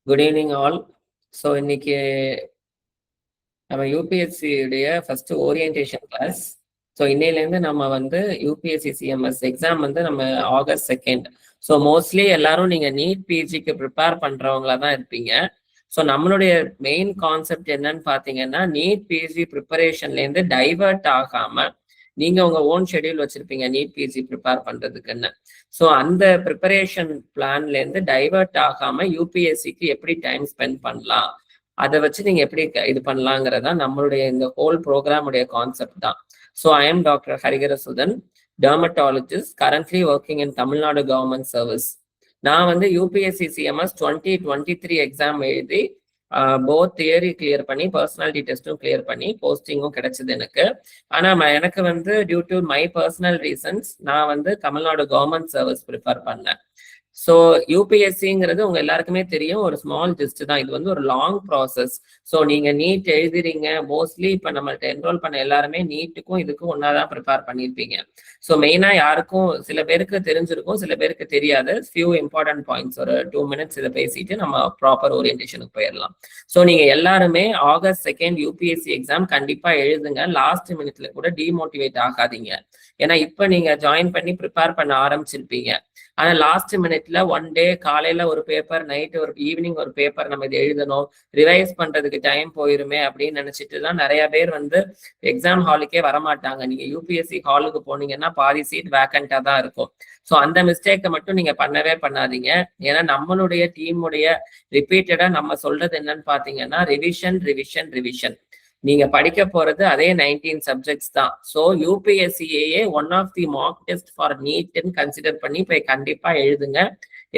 Good evening all. So இன்னைக்கு நம்ம யூபிஎஸ்சியுடைய first orientation class. So இன்னையிலேருந்து நம்ம வந்து யூபிஎஸ்சி சிஎம்எஸ் எக்ஸாம் வந்து நம்ம August 2. ஸோ மோஸ்ட்லி எல்லாரும் நீங்க நீட் பிஜிக்கு ப்ரிப்பேர் பண்றவங்களா தான் இருப்பீங்க. ஸோ நம்மளுடைய மெயின் கான்செப்ட் என்னன்னு பார்த்தீங்கன்னா, நீட் பிஜி ப்ரிப்பரேஷன்லேருந்து டைவர்ட் ஆகாம நீங்க உங்க ஓன் ஷெட்யூல் வச்சிருப்பீங்க நீட் பிஜி ப்ரிப்பேர் பண்றதுக்குன்னு. ஸோ அந்த ப்ரிப்பரேஷன் பிளான்ல இருந்து டைவர்ட் ஆகாம யூபிஎஸ்சிக்கு எப்படி டைம் ஸ்பெண்ட் பண்ணலாம், அதை வச்சு நீங்க எப்படி இது பண்ணலாங்கிறதா நம்மளுடைய இந்த ஹோல் ப்ரோக்ராமுடைய கான்செப்ட் தான். So I am doctor Hariharasudhan, dermatologist, currently working in Tamil Nadu government service. நான் வந்து யூபிஎஸ்சி சிஎம்எஸ் 2023 எக்ஸாம் எழுதி போத் தியரி கிளியர் பண்ணி பர்சனாலிட்டி டெஸ்ட்டும் கிளியர் பண்ணி போஸ்டிங்கும் கிடைச்சது எனக்கு. ஆனா எனக்கு வந்து due to my personal reasons நான் வந்து தமிழ்நாடு கவர்மெண்ட் சர்வீஸ் ப்ரிஃபர் பண்ணேன். ஸோ யூபிஎஸ்சிங்கிறது உங்க எல்லாருக்குமே தெரியும், ஒரு ஸ்மால் ஜிஸ்ட் தான். இது வந்து ஒரு லாங் ப்ராசஸ். ஸோ நீங்க நீட் எழுதுறீங்க, மோஸ்ட்லி இப்ப நம்மள்ட்ட என்ரோல் பண்ண எல்லாருமே நீட்டுக்கும் இதுக்கும் ஒன்னாதான் ப்ரிப்பேர் பண்ணியிருப்பீங்க. ஸோ மெயினா யாருக்கும் சில பேருக்கு தெரிஞ்சிருக்கும், சில பேருக்கு தெரியாது. ஃபியூ இம்பார்ட்டன்ட் பாயிண்ட்ஸ் ஒரு 2 minutes இதை பேசிட்டு நம்ம ப்ராப்பர் ஓரியன்டேஷனுக்கு போயிடலாம். ஸோ நீங்க எல்லாருமே August 2 யூபிஎஸ்சி எக்ஸாம் கண்டிப்பா எழுதுங்க. லாஸ்ட் மினிட்ல கூட டிமோட்டிவேட் ஆகாதீங்க. ஏன்னா இப்ப நீங்க ஜாயின் பண்ணி ப்ரிப்பேர் பண்ண ஆரம்பிச்சிருப்பீங்க. ஆனா லாஸ்ட் மினிட்ல ஒன் டே காலையில ஒரு பேப்பர், நைட்டு ஒரு ஈவினிங் ஒரு பேப்பர் நம்ம இது எழுதணும், ரிவைஸ் பண்றதுக்கு டைம் போயிருமே அப்படின்னு நினைச்சிட்டு தான் நிறைய பேர் வந்து எக்ஸாம் ஹாலுக்கே வரமாட்டாங்க. நீங்க யூபிஎஸ்சி ஹாலுக்கு போனீங்கன்னா பாதி சீட் வேக்கண்டா தான் இருக்கும். ஸோ அந்த மிஸ்டேக்கை மட்டும் நீங்க பண்ணவே பண்ணாதீங்க. ஏன்னா நம்மளுடைய டீமுடைய ரிப்பீட்டடா நம்ம சொல்றது என்னன்னு பாத்தீங்கன்னா, ரிவிஷன் ரிவிஷன் ரிவிஷன். நீங்க படிக்க போறது அதே 19 சப்ஜெக்ட்ஸ் தான். ஸோ யூபிஎஸ்சிஏ one of the mock test for நீட்னு கன்சிடர் பண்ணி போய் கண்டிப்பா எழுதுங்க.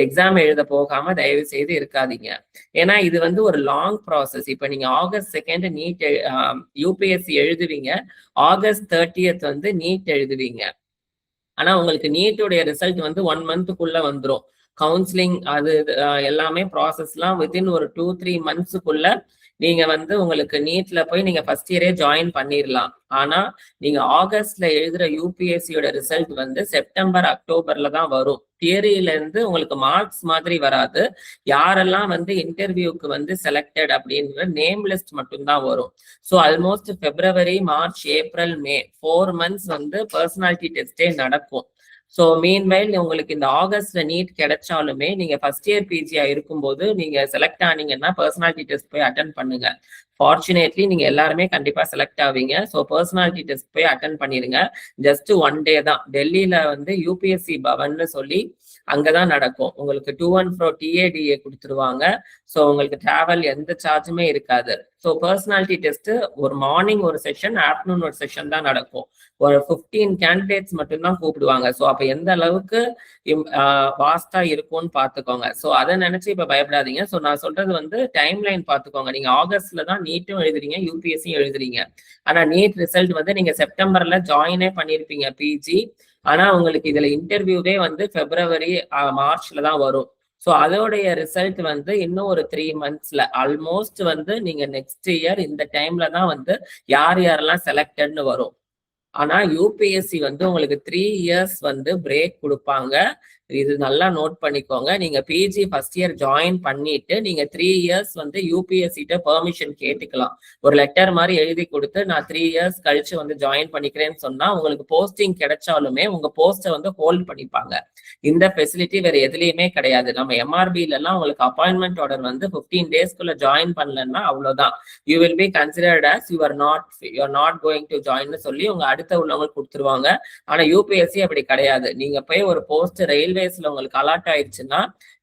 எக்ஸாம் எழுத போகாம தயவு செய்து இருக்காதீங்க. ஏன்னா இது வந்து ஒரு லாங் ப்ராசஸ். இப்ப நீங்க August 2 நீட் யூபிஎஸ்சி எழுதுவீங்க, August 30 வந்து நீட் எழுதுவீங்க. ஆனா உங்களுக்கு நீட்டுடைய ரிசல்ட் வந்து 1 monthக்குள்ள வந்துடும். கவுன்சிலிங் அது எல்லாமே ப்ராசஸ்லாம் வித்தின் ஒரு 2-3 monthsக்குள்ள நீங்க வந்து உங்களுக்கு நீட்ல போய் நீங்க ஃபர்ஸ்ட் இயரே ஜாயின் பண்ணிடலாம். ஆனா நீங்க ஆகஸ்ட்ல எழுதுற யூபிஎஸ்சியோட ரிசல்ட் வந்து செப்டம்பர் அக்டோபர்ல தான் வரும். தியரியில இருந்து உங்களுக்கு மார்க்ஸ் மாதிரி வராது. யாரெல்லாம் வந்து இன்டர்வியூக்கு வந்து செலக்டட் அப்படின்ற நேம் லிஸ்ட் மட்டும்தான் வரும். So almost February, March, April, May 4 months வந்து பர்சனாலிட்டி டெஸ்டே நடக்கும். ஸோ மீன்வைல் உங்களுக்கு இந்த ஆகஸ்ட்ல நீட் கிடைச்சாலுமே நீங்க ஃபர்ஸ்ட் இயர் பிஜியா இருக்கும்போது நீங்க செலக்ட் ஆனீங்கன்னா பர்சனாலிட்டி டெஸ்ட் போய் அட்டன் பண்ணுங்க. ஃபார்ச்சுனேட்லி நீங்க எல்லாருமே கண்டிப்பா செலக்ட் ஆவீங்க. ஸோ பர்சனாலிட்டி டெஸ்ட் போய் அட்டன் பண்ணிருங்க. ஜஸ்ட் 1 day தான். டெல்லியில வந்து யூபிஎஸ்சி பவன்னு சொல்லி அங்கதான் நடக்கும். உங்களுக்கு 2 and 4 TADA கொடுத்துருவாங்க. ஸோ உங்களுக்கு டிராவல் எந்த சார்ஜுமே இருக்காது. ஸோ பர்சனாலிட்டி டெஸ்ட் ஒரு மார்னிங் ஒரு செஷன், ஆஃப்டர்நூன் ஒரு செஷன் தான் நடக்கும். ஒரு 15 கேண்டிடேட்ஸ் மட்டும்தான் கூப்பிடுவாங்க. ஸோ அப்ப எந்த அளவுக்கு வாஸ்டா இருக்கும்னு பாத்துக்கோங்க. ஸோ அதை நினைச்சு இப்ப பயப்படாதீங்க. ஸோ நான் சொல்றது வந்து டைம் லைன் பாத்துக்கோங்க. நீங்க ஆகஸ்ட்ல தான் நீட்டும் எழுதுறீங்க, யூபிஎஸ்சியும் எழுதுறீங்க. ஆனா நீட் ரிசல்ட் வந்து நீங்க செப்டம்பர்ல ஜாயினே பண்ணிருப்பீங்க பிஜி. ஆனா உங்களுக்கு இதுல இன்டர்வியூவே வந்து February, Marchல தான் வரும். ஸோ அதோடைய ரிசல்ட் வந்து இன்னும் ஒரு 3 monthsல ஆல்மோஸ்ட் வந்து நீங்க நெக்ஸ்ட் இயர் இந்த டைம்ல தான் வந்து யார் யாரெல்லாம் செலக்டட்னு வரும். ஆனா யூபிஎஸ்சி வந்து உங்களுக்கு 3 years வந்து பிரேக் கொடுப்பாங்க. இது நல்லா நோட் பண்ணிக்கோங்க. நீங்க பிஜி ஃபர்ஸ்ட் இயர் ஜாயின் பண்ணிட்டு நீங்க 3 years வந்து யூபிஎஸ்சிட்ட பெர்மிஷன் கேட்டுக்கலாம். ஒரு லெட்டர் மாதிரி எழுதி கொடுத்து நான் 3 years கழிச்சு வந்து ஜாயின் பண்ணிக்கிறேன்னு சொன்னா உங்களுக்கு போஸ்டிங் கிடைச்சாலுமே உங்க போஸ்டை வந்து ஹோல்ட் பண்ணிப்பாங்க. இந்த ஃபெசிலிட்டி வேற எதுலையுமே கிடையாது. நம்ம எம்ஆர்பில எல்லாம் உங்களுக்கு அப்பாயின்மெண்ட் ஆர்டர் வந்து 15 daysக்குள்ள ஜாயின் பண்ணலன்னா அவ்வளவுதான். You will be considered as you are not going to join சொல்லி உங்க அடுத்த உள்ளவங்களுக்கு கொடுத்துருவாங்க. ஆனா யூபிஎஸ்சி அப்படி கிடையாது. நீங்க போய் ஒரு போஸ்ட் ரயில்வேஸ்ல உங்களுக்கு அலாட் ஆயிடுச்சுன்னா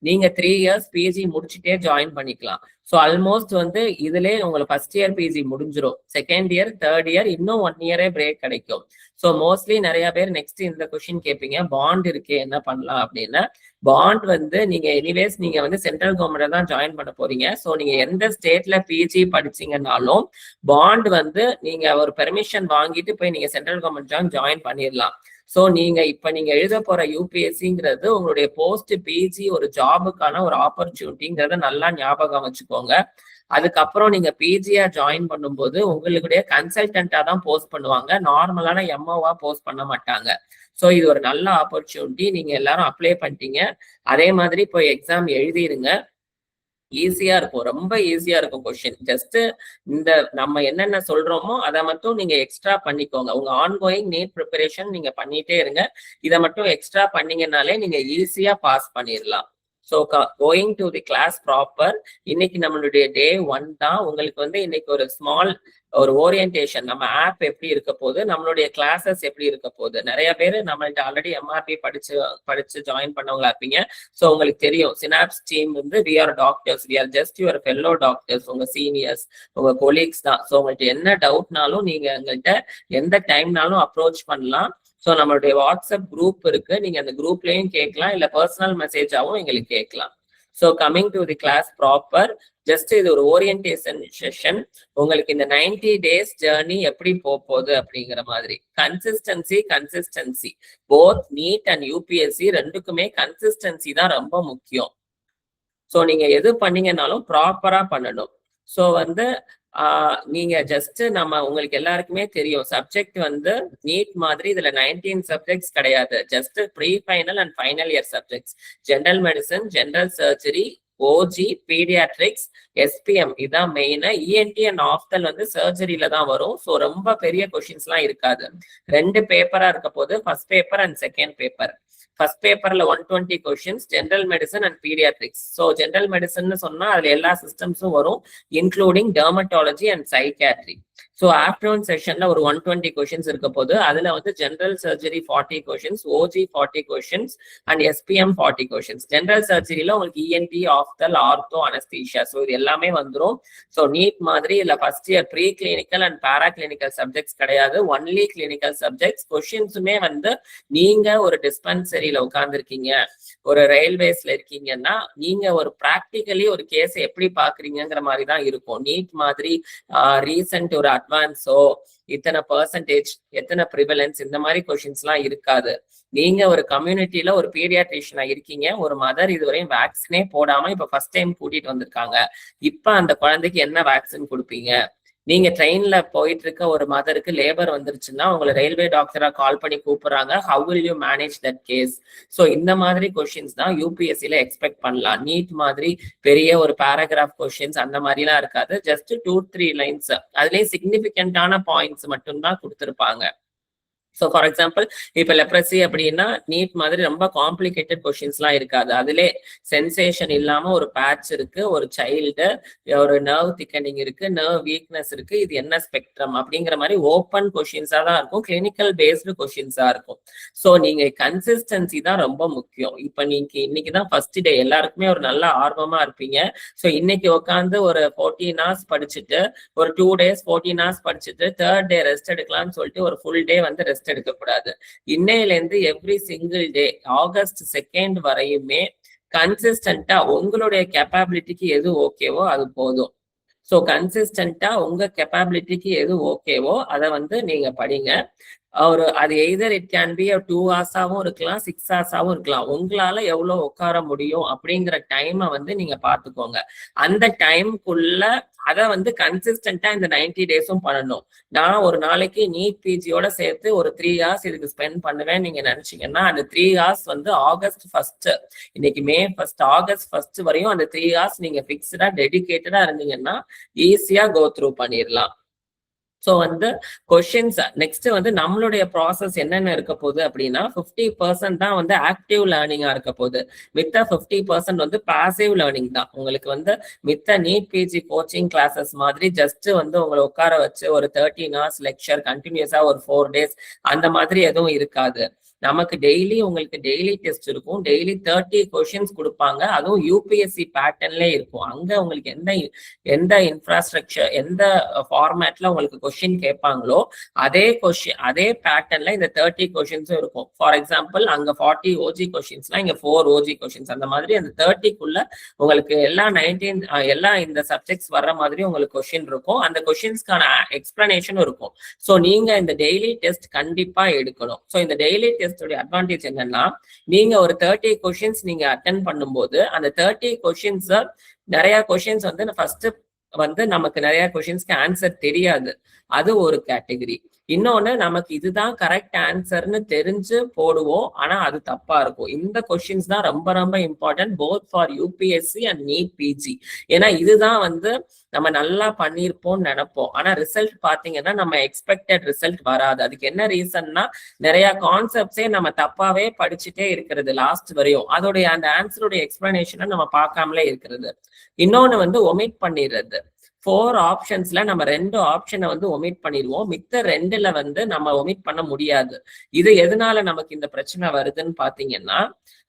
நீங்க 3 years பிஜி முடிச்சுட்டே ஜாயின் பண்ணிக்கலாம். ஸோ ஆல்மோஸ்ட் வந்து இதுல உங்களுக்கு ஃபர்ஸ்ட் இயர் பிஜி முடிஞ்சிடும். செகண்ட் இயர், தேர்ட் இயர் இன்னும் 1 year பிரேக் கிடைக்கும். ஸோ மோஸ்ட்லி நிறைய பேர் நெக்ஸ்ட் இந்த கொஸ்டின் கேட்பீங்க, பாண்ட் இருக்கே என்ன பண்ணலாம் அப்படின்னு. பாண்ட் வந்து நீங்க எனிவேஸ் நீங்க வந்து சென்ட்ரல் கவர்மெண்ட் தான் ஜாயின் பண்ண போறீங்க. ஸோ நீங்க எந்த ஸ்டேட்ல பிஜி படிச்சீங்கன்னாலும் பாண்ட் வந்து நீங்க ஒரு பெர்மிஷன் வாங்கிட்டு போய் நீங்க சென்ட்ரல் கவர்மெண்ட் ஜாயின் பண்ணிடலாம். ஸோ நீங்க இப்ப நீங்க எழுத போற யூபிஎஸ்சிங்கிறது உங்களுடைய போஸ்ட் பிஜி ஒரு ஜாபுக்கான ஒரு ஆப்பர்ச்சுனிட்டிங்கிறத நல்லா ஞாபகம் வச்சுக்கோங்க. அதுக்கப்புறம் நீங்க பிஜியா ஜாயின் பண்ணும்போது உங்களுடைய கன்சல்டன்டா தான் போஸ்ட் பண்ணுவாங்க. நார்மலான எம்ஓவா போஸ்ட் பண்ண மாட்டாங்க. ஸோ இது ஒரு நல்ல ஆப்பர்ச்சுனிட்டி. நீங்க எல்லாரும் அப்ளை பண்ணிட்டீங்க. அதே மாதிரி போய் எக்ஸாம் எழுதிருங்க. ஈஸியா இருக்கும், ரொம்ப ஈஸியா இருக்கும் கொஸ்டின். ஜஸ்ட் இந்த நம்ம என்னென்ன சொல்றோமோ அதை மட்டும் நீங்க எக்ஸ்ட்ரா பண்ணிக்கோங்க. உங்க ஆன்கோயிங் நீட் ப்ரிப்பரேஷன் நீங்க பண்ணிட்டே இருங்க. இதை மட்டும் எக்ஸ்ட்ரா பண்ணீங்கன்னாலே நீங்க ஈஸியா பாஸ் பண்ணிடலாம். So going to the class proper. இன்னைக்கு நம்மளுடைய டே 1 தான். உங்களுக்கு வந்து இன்னைக்கு ஒரு ஸ்மால் ஒரு ஓரியன்டேஷன், நம்ம ஆப் எப்படி இருக்க போகுது, நம்மளுடைய கிளாஸஸ் எப்படி இருக்க போகுது. நிறைய பேர் நம்மள்ட்ட ஆல்ரெடி எம்ஆர்பி படிச்சு ஜாயின் பண்ணவங்களா இருப்பீங்க. ஸோ உங்களுக்கு தெரியும், சினாப்ஸ் டீம் வந்து we are doctors, we are just your fellow doctors, உங்க சீனியர்ஸ், உங்க கொலீக்ஸ் தான். ஸோ உங்கள்ட்ட என்ன டவுட்னாலும் நீங்க எங்கள்கிட்ட எந்த டைம்னாலும் அப்ரோச் பண்ணலாம். ஸோ நம்மளுடைய வாட்ஸ்அப் குரூப் இருக்கு, நீங்க அந்த குரூப்லயும் கேட்கலாம், இல்ல பர்சனல் மெசேஜாவும் எங்களுக்கு கேட்கலாம். So coming to the class proper, just இது ஒரு ஓரியன்டேஷன் செஷன். உங்களுக்கு இந்த 90 டேஸ் ஜேர்னி எப்படி போகுது அப்படிங்கிற மாதிரி. Consistency both NEET and UPSC ரெண்டுக்குமே கன்சிஸ்டன்சி தான் ரொம்ப முக்கியம். ஸோ நீங்க எது பண்ணீங்கன்னாலும் ப்ராப்பரா பண்ணணும். ஸோ வந்து நீங்க ஜஸ்ட் நம்ம உங்களுக்கு எல்லாருக்குமே தெரியும், சப்ஜெக்ட் வந்து நீட் மாதிரி இதுல 19 சப்ஜெக்ட்ஸ் கிடையாது. Just pre final and final year subjects. General medicine, general surgery, OG, pediatrics, SPM இதான் மெயின். இஎன்டி அண்ட் ஆப்தல் வந்து சர்ஜரியில தான் வரும். ஸோ ரொம்ப பெரிய கொஸ்டின்ஸ் எல்லாம் இருக்காது. 2 பேப்பரா இருக்க போது, first paper and second paper. First பேப்பர்ல 120 questions, general medicine and paediatrics. So general medicine சொன்னா அதுல எல்லா சிஸ்டம்ஸும் வரும், including dermatology and psychiatry. So afternoon செஷன்ல ஒரு 120 கொஸ்டின்ஸ் இருக்க போது, அதுல வந்து general surgery 40 questions, OG 40 questions and SPM 40 questions. General சர்ஜரியில உங்களுக்கு ENT, ophthal, ortho, anaesthesia, so இது எல்லாமே வந்துடும். ஸோ நீட் மாதிரி இல்ல first year preclinical and பேரா கிளினிக்கல் சப்ஜெக்ட்ஸ் கிடையாது, ஒன்லி கிளினிக்கல் சப்ஜெக்ட்ஸ். கொஸ்டின்ஸுமே வந்து நீங்க ஒரு டிஸ்பென்சரியில உட்கார்ந்துருக்கீங்க, ஒரு ரயில்வேஸ்ல இருக்கீங்கன்னா நீங்க ஒரு பிராக்டிக்கலி ஒரு கேஸை எப்படி பாக்குறீங்கிற மாதிரி தான் இருக்கும். நீட் மாதிரி ரீசன்ட் ஒரு அட்வான்ஸோ, இத்தனை பெர்சன்டேஜ், எத்தனை ப்ரிவலன்ஸ், இந்த மாதிரி கொஸ்டின்ஸ் எல்லாம் இருக்காது. நீங்க ஒரு கம்யூனிட்டியில ஒரு பீடியாட்ரிஷியனா இருக்கீங்க, ஒரு மதர் இதுவரையும் வேக்சினே போடாம இப்ப ஃபர்ஸ்ட் டைம் கூட்டிட்டு வந்திருக்காங்க. இப்ப அந்த குழந்தைக்கு என்ன வேக்சின் கொடுப்பீங்க? நீங்க ட்ரெயின்ல போயிட்டு இருக்க ஒரு மதருக்கு லேபர் வந்துருச்சுன்னா உங்களை ரயில்வே டாக்டரா கால் பண்ணி கூப்பிடுறாங்க, how will you manage that case? So இந்த மாதிரி கொஸ்டின்ஸ் தான் யூபிஎஸ்சில எக்ஸ்பெக்ட் பண்ணலாம். நீட் மாதிரி பெரிய ஒரு பேராகிராஃப் கொஸ்டின்ஸ் அந்த மாதிரிலாம் இருக்காது. ஜஸ்ட் 2-3 லைன்ஸ், அதுலயே சிக்னிபிகண்டான பாயிண்ட்ஸ் மட்டும்தான் கொடுத்துருப்பாங்க. ஸோ ஃபார் எக்ஸாம்பிள் இப்போ லெப்ரசி அப்படின்னா நீட் மாதிரி ரொம்ப காம்ப்ளிகேட்டட் கொஸ்டின்ஸ்லாம் இருக்காது. அதிலே சென்சேஷன் இல்லாம ஒரு பேட்ச் இருக்கு, ஒரு சைல்டு, ஒரு நர்வ் திக்கனிங் இருக்கு, நர்வ் வீக்னஸ் இருக்கு, இது என்ன ஸ்பெக்ட்ரம் அப்படிங்கிற மாதிரி ஓப்பன் கொஸ்டின்ஸா தான் இருக்கும், கிளினிக்கல் பேஸ்டு கொஸ்டின்ஸா இருக்கும். ஸோ நீங்க கன்சிஸ்டன்சி தான் ரொம்ப முக்கியம். இப்போ நீங்க இன்னைக்கு தான் ஃபர்ஸ்ட் டே, எல்லாருக்குமே ஒரு நல்ல ஆர்வமா இருப்பீங்க. ஸோ இன்னைக்கு உட்காந்து ஒரு 14 hours படிச்சுட்டு, ஒரு 2 days 14 hours படிச்சுட்டு, 3rd day ரெஸ்ட் எடுக்கலாம்னு சொல்லிட்டு ஒரு ஃபுல் டே வந்து ரெஸ்ட் எடுக்கக்கூடாது. இன்னையில இருந்து எவ்ரி சிங்கிள் டே ஆகஸ்ட் 2 வரையுமே கன்சிஸ்டன்டா உங்களுடைய கேப்பபிலிட்டிக்கு எது ஓகேவோ அது போதும். ஸோ கன்சிஸ்டன்டா உங்க கேப்பபிலிட்டிக்கு எது ஓகேவோ அதை வந்து நீங்க படிங்க. ஒரு அது either it can B 2 hours இருக்கலாம், 6 hours இருக்கலாம். உங்களால எவ்வளவு உட்கார முடியும் அப்படிங்கிற டைமை வந்து நீங்க பாத்துக்கோங்க. அந்த டைம்குள்ள அதை வந்து கன்சிஸ்டன்டா இந்த 90 டேஸும் பண்ணணும். நான் ஒரு நாளைக்கு நீட் பிஜியோட சேர்த்து ஒரு 3 hours இதுக்கு ஸ்பெண்ட் பண்ணுவேன் நீங்க நினைச்சீங்கன்னா, அந்த 3 hours வந்து ஆகஸ்ட் 1, இன்னைக்கு மே 1, ஆகஸ்ட் 1 வரையும் அந்த 3 hours நீங்க பிக்ஸ்டா டெடிகேட்டடா இருந்தீங்கன்னா ஈஸியா கோ த்ரூ பண்ணிடலாம். ஸோ வந்து கொஸ்டின்ஸ் நெக்ஸ்ட் வந்து நம்மளுடைய ப்ராசஸ் என்னென்ன இருக்க போகுது அப்படின்னா, 50% தான் வந்து ஆக்டிவ் லேர்னிங்கா இருக்க போகுது. மித்த 50% வந்து பாசிவ் லேர்னிங் தான். உங்களுக்கு வந்து மித்த நீட் பிஜி கோச்சிங் கிளாஸஸ் மாதிரி ஜஸ்ட் வந்து உங்களை உட்கார வச்சு ஒரு 13 hours லெக்சர் கண்டினியூஸா ஒரு 4 days அந்த மாதிரி எதுவும் இருக்காது. நமக்கு டெய்லி உங்களுக்கு டெய்லி டெஸ்ட் இருக்கும், டெய்லி 30 கொஸ்டின்ஸ் கொடுப்பாங்க, அதுவும் யூபிஎஸ்சி பேட்டர்ன்ல இருக்கும். அங்க உங்களுக்கு எந்த இன்ஃப்ராஸ்ட்ரக்சர், எந்த ஃபார்மேட்ல உங்களுக்கு கொஸ்டின் கேட்பாங்களோ அதே பேட்டர்ன்ல இந்த 30 கொஸ்டின்ஸும் இருக்கும். ஃபார் எக்ஸாம்பிள் அங்க 40 ஓஜி கொஸ்டின்ஸ்னா இங்க 4 ஓஜி கொஸ்டின்ஸ், அந்த மாதிரி அந்த 30க்குள்ள உங்களுக்கு எல்லா இந்த சப்ஜெக்ட்ஸ் வர்ற மாதிரி உங்களுக்கு கொஸ்டின் இருக்கும். அந்த கொஸ்டின்ஸ்க்கான எக்ஸ்பிளனேஷனும் இருக்கும். ஸோ நீங்க இந்த டெய்லி டெஸ்ட் கண்டிப்பா எடுக்கணும். ஸோ இந்த டெய்லி டெஸ்ட் அட்வான்டேஜ் என்னன்னா, நீங்க ஒரு 30 கொஸ்டின்ஸ் நீங்க அட்டென்ட் பண்ணும்போது அந்த 30 கொஸ்டின்ஸ் நிறைய கொஸ்டின்ஸ் வந்து ஃபர்ஸ்ட் வந்து நமக்கு நிறைய கொஸ்டின்ஸ்க்கு ஆன்சர் தெரியாது, அது ஒரு கேட்டகரி. இன்னொன்னு நமக்கு இதுதான் கரெக்ட் ஆன்சர்னு தெரிஞ்சு போடுவோம், ஆனா அது தப்பா இருக்கும். இந்த கொஸ்டின்ஸ் தான் ரொம்ப ரொம்ப important both for UPSC and NEET PG. ஏன்னா இதுதான் வந்து நம்ம நல்லா பண்ணியிருப்போம்னு நினைப்போம், ஆனா ரிசல்ட் பாத்தீங்கன்னா நம்ம எக்ஸ்பெக்டட் ரிசல்ட் வராது. அதுக்கு என்ன ரீசன்னா நிறைய கான்செப்ட்ஸே நம்ம தப்பாவே படிச்சுட்டே இருக்கிறது லாஸ்ட் வரையும், அதோடைய அந்த ஆன்சருடைய எக்ஸ்பிளனேஷனை நம்ம பார்க்காமலே இருக்கிறது. இன்னொன்னு வந்து ஒமிட் பண்ணிடுறது. 4 ஆப்ஷன்ஸ்ல நம்ம 2 ஆப்ஷனை வந்து ஒமிட் பண்ணிடுவோம், மித்த 2ல வந்து நம்ம ஒமிட் பண்ண முடியாது. இது எதனால நமக்கு இந்த பிரச்சனை வருதுன்னு பாத்தீங்கன்னா